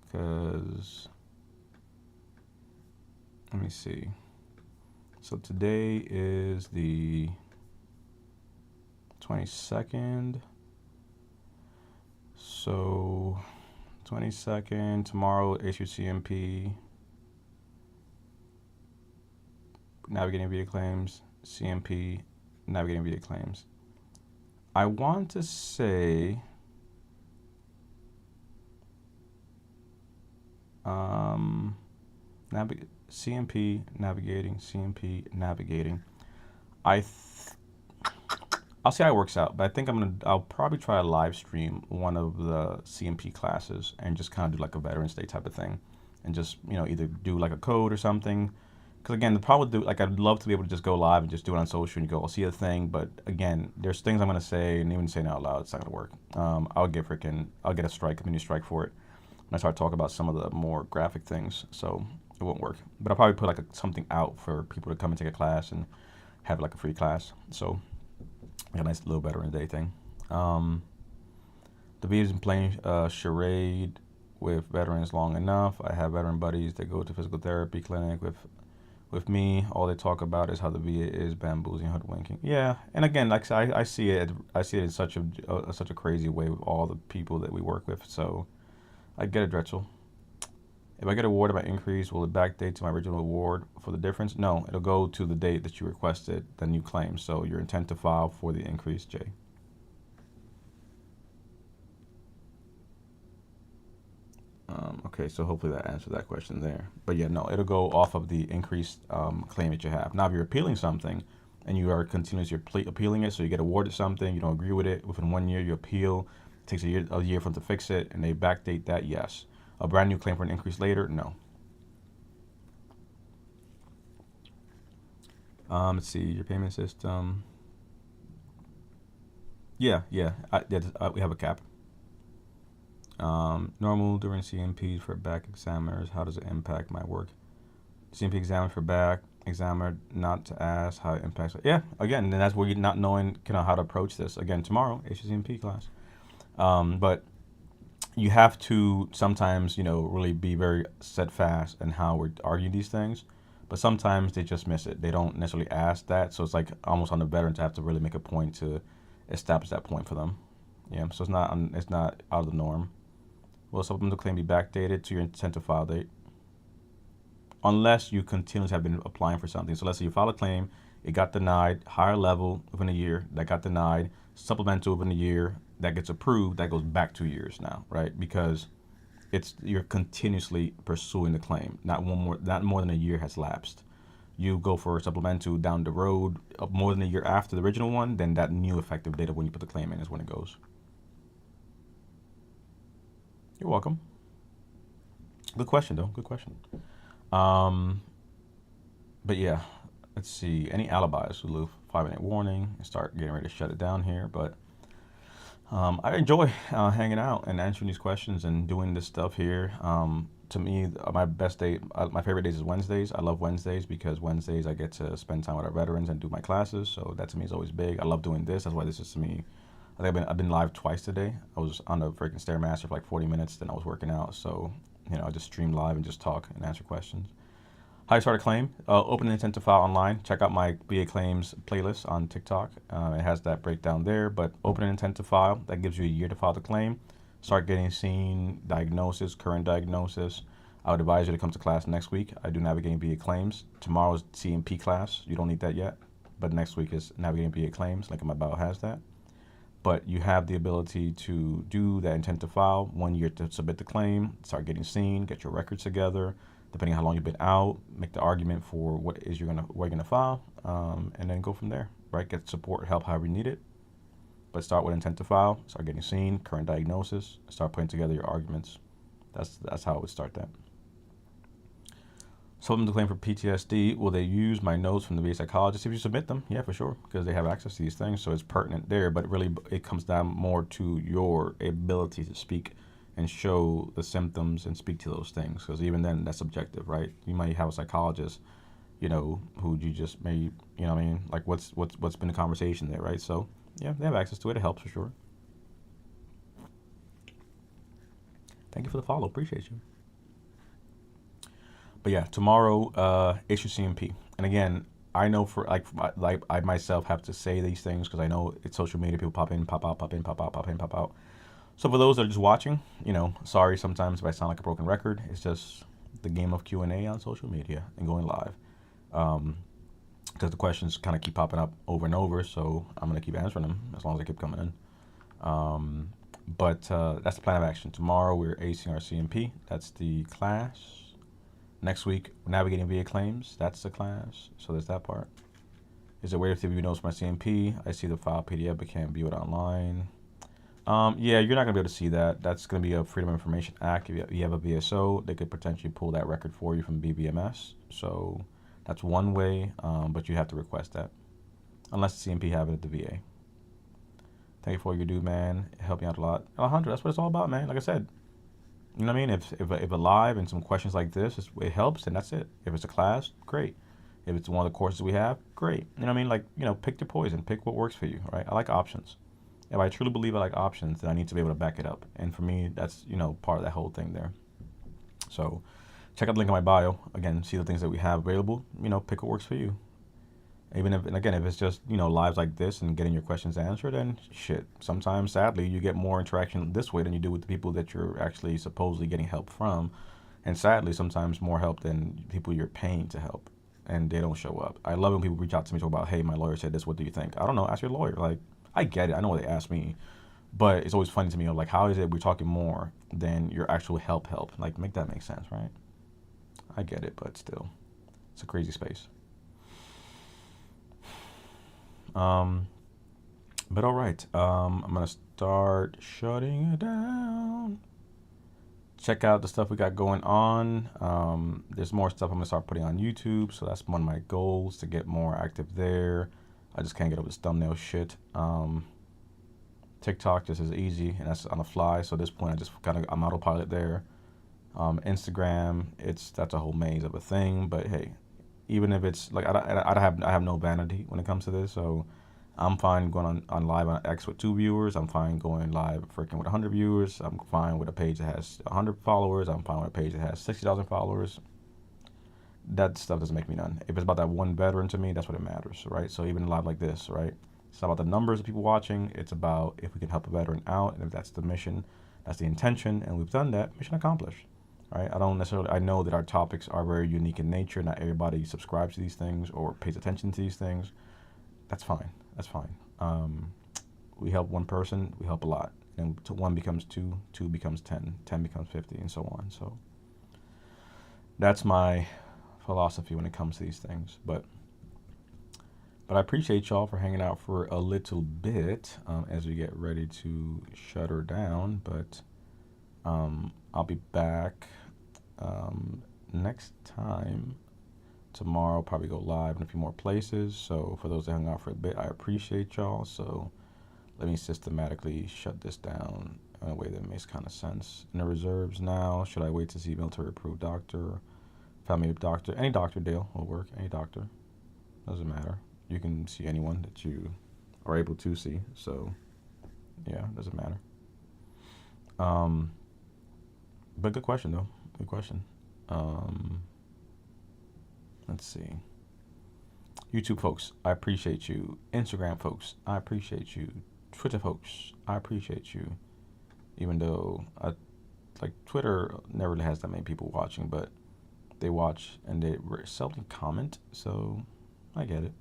because, let me see. So today is the 22nd. So 22nd, tomorrow, HUCMP, navigating via claims, CMP, navigating via claims. I want to say CMP navigating, CMP navigating. I'll see how it works out, but I think I'll probably try to live stream one of the CMP classes and just kind of do like a Veterans Day type of thing, and just either do like a code or something. Because again, the problem with I'd love to be able to just go live and just do it on social and you go, I'll see the thing. But again, there's things I'm gonna say and even saying it out loud, it's not gonna work. I'll get a strike, community strike for it when I start talking about some of the more graphic things. So it won't work. But I'll probably put like something out for people to come and take a class and have like a free class. So a nice little Veterans Day thing. The V's been playing charade with veterans long enough. I have veteran buddies that go to physical therapy clinic with me. All they talk about is how the VA is bamboozling, hoodwinking. Yeah, and again, like I see it. I see it in such a crazy way with all the people that we work with. So I get it, Drexel. If I get awarded by increase, will it backdate to my original award for the difference? No, it'll go to the date that you requested the new claim. So your intent to file for the increase, Jay. Okay, so hopefully that answered that question there. But yeah, no, it'll go off of the increased claim that you have. Now, if you're appealing something and you are continuously appealing it, so you get awarded something, you don't agree with it, within 1 year you appeal, it takes a year for them to fix it, and they backdate that, yes. A brand new claim for an increase later, no. Let's see, your payment system. Yeah, we have a cap. Normal during CMPs for back examiners, how does it impact my work? CMP examiner for back examiner not to ask how it impacts. Yeah, again, then that's where you're not knowing how to approach this. Again, tomorrow, HCMP class. But you have to sometimes, really be very steadfast in how we're arguing these things. But sometimes they just miss it. They don't necessarily ask that. So it's like almost on the veteran to have to really make a point to establish that point for them. Yeah, so it's not out of the norm. Will supplemental claim be backdated to your intent to file date? Unless you continuously have been applying for something. So let's say you file a claim, it got denied, higher level within a year, that got denied, supplemental within a year, that gets approved, that goes back 2 years now, right? Because you're continuously pursuing the claim. Not more than a year has lapsed. You go for a supplemental down the road, more than a year after the original one, then that new effective date of when you put the claim in is when it goes. You're welcome. Good question, though. Good question. But yeah, let's see. Any alibis? We leave 5-minute warning and start getting ready to shut it down here. But I enjoy hanging out and answering these questions and doing this stuff here. To me, my favorite days is Wednesdays. I love Wednesdays because Wednesdays I get to spend time with our veterans and do my classes. So that to me is always big. I love doing this. That's why this is to me. I think I've been live twice today. I was on the freaking Stairmaster for like 40 minutes. Then I was working out. So I just stream live and just talk and answer questions. How you start a claim? Open an intent to file online. Check out my BA claims playlist on TikTok. It has that breakdown there. But open an intent to file. That gives you a year to file the claim. Start getting seen, diagnosis, current diagnosis. I would advise you to come to class next week. I do navigating BA claims. Tomorrow's CMP class. You don't need that yet. But next week is navigating BA claims. Link in my bio has that. But you have the ability to do that intent to file, 1 year to submit the claim, start getting seen, get your records together, depending on how long you've been out, make the argument for what you're gonna file, and then go from there, right? Get support, help however you need it. But start with intent to file, start getting seen, current diagnosis, start putting together your arguments. That's how I would start that. Submit the claim for PTSD. Will they use my notes from the VA psychologist if you submit them? Yeah, for sure, because they have access to these things, so it's pertinent there. But really, it comes down more to your ability to speak and show the symptoms and speak to those things, because even then, that's subjective, right? You might have a psychologist, who you just may, what I mean? Like, what's been the conversation there, right? So, yeah, they have access to it. It helps for sure. Thank you for the follow. Appreciate you. But yeah, tomorrow, issue CMP. And again, I know for like I myself have to say these things because I know it's social media. People pop in, pop out, pop in, pop out, pop in, pop out. So for those that are just watching, sorry sometimes if I sound like a broken record. It's just the game of Q&A on social media and going live. Because the questions kind of keep popping up over and over, so I'm gonna keep answering them as long as they keep coming in. But that's the plan of action. Tomorrow we're acing our CMP. That's the class. Next week, navigating VA claims. That's the class. So there's that part. Is it weird if you notes my CMP? I see the file PDF but can't view it online. Yeah, you're not gonna be able to see that. That's gonna be a Freedom of Information Act. If you have a VSO, they could potentially pull that record for you from BBMS. So that's one way, but you have to request that, unless the CMP have it at the VA. Thank you for all you do, man. It helped me out a lot. Alejandro, that's what it's all about, man. Like I said, you know what I mean? If a live and some questions like this, it helps, and that's it. If it's a class, great. If it's one of the courses we have, great. You know what I mean? Like, pick your poison. Pick what works for you, right? I like options. If I truly believe I like options, then I need to be able to back it up. And for me, that's, part of that whole thing there. So check out the link in my bio. Again, see the things that we have available. Pick what works for you. Even if, and again, if it's just, lives like this and getting your questions answered, then shit. Sometimes, sadly, you get more interaction this way than you do with the people that you're actually supposedly getting help from. And sadly, sometimes more help than people you're paying to help. And they don't show up. I love when people reach out to me talk about, hey, my lawyer said this, what do you think? I don't know, ask your lawyer. Like, I get it, I know what they ask me. But it's always funny to me, like, how is it we're talking more than your actual help? Like, make that make sense, right? I get it, but still, it's a crazy space. But all right, I'm gonna start shutting it down. Check out the stuff we got going on. There's more stuff I'm gonna start putting on YouTube, so that's one of my goals, to get more active there. I just can't get over this thumbnail shit. TikTok just is easy, and that's on the fly. So at this point, I'm autopilot there. Instagram, that's a whole maze of a thing. But hey, even if it's like I have no vanity when it comes to this, so I'm fine going on live on X with 2 viewers. I'm fine going live freaking with 100 viewers. I'm fine with a page that has 100 followers. I'm fine with a page that has 60,000 followers. That stuff doesn't make me none. If it's about that one veteran to me, that's what it matters, right? So even live like this, right? It's not about the numbers of people watching. It's about if we can help a veteran out, and if that's the mission, that's the intention, and we've done that, mission accomplished. Right? I know that our topics are very unique in nature. Not everybody subscribes to these things or pays attention to these things. That's fine. That's fine. We help one person, we help a lot. And 1 becomes 2, 2 becomes 10, 10 becomes 50, and so on. So that's my philosophy when it comes to these things. But I appreciate y'all for hanging out for a little bit as we get ready to shut her down. But I'll be back next time. Tomorrow, probably go live in a few more places. So for those that hung out for a bit, I appreciate y'all. So let me systematically shut this down in a way that makes kind of sense. In the reserves now, should I wait to see military approved doctor, family doctor? Any doctor deal will work. Any doctor. Doesn't matter. You can see anyone that you are able to see. So yeah, doesn't matter. But good question though. Good question. Let's see. YouTube folks, I appreciate you. Instagram folks, I appreciate you. Twitter folks, I appreciate you. Even though Twitter never really has that many people watching, but they watch and they seldom comment, so I get it.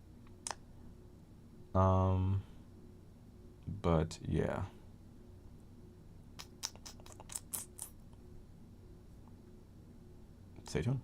But yeah. Stay tuned.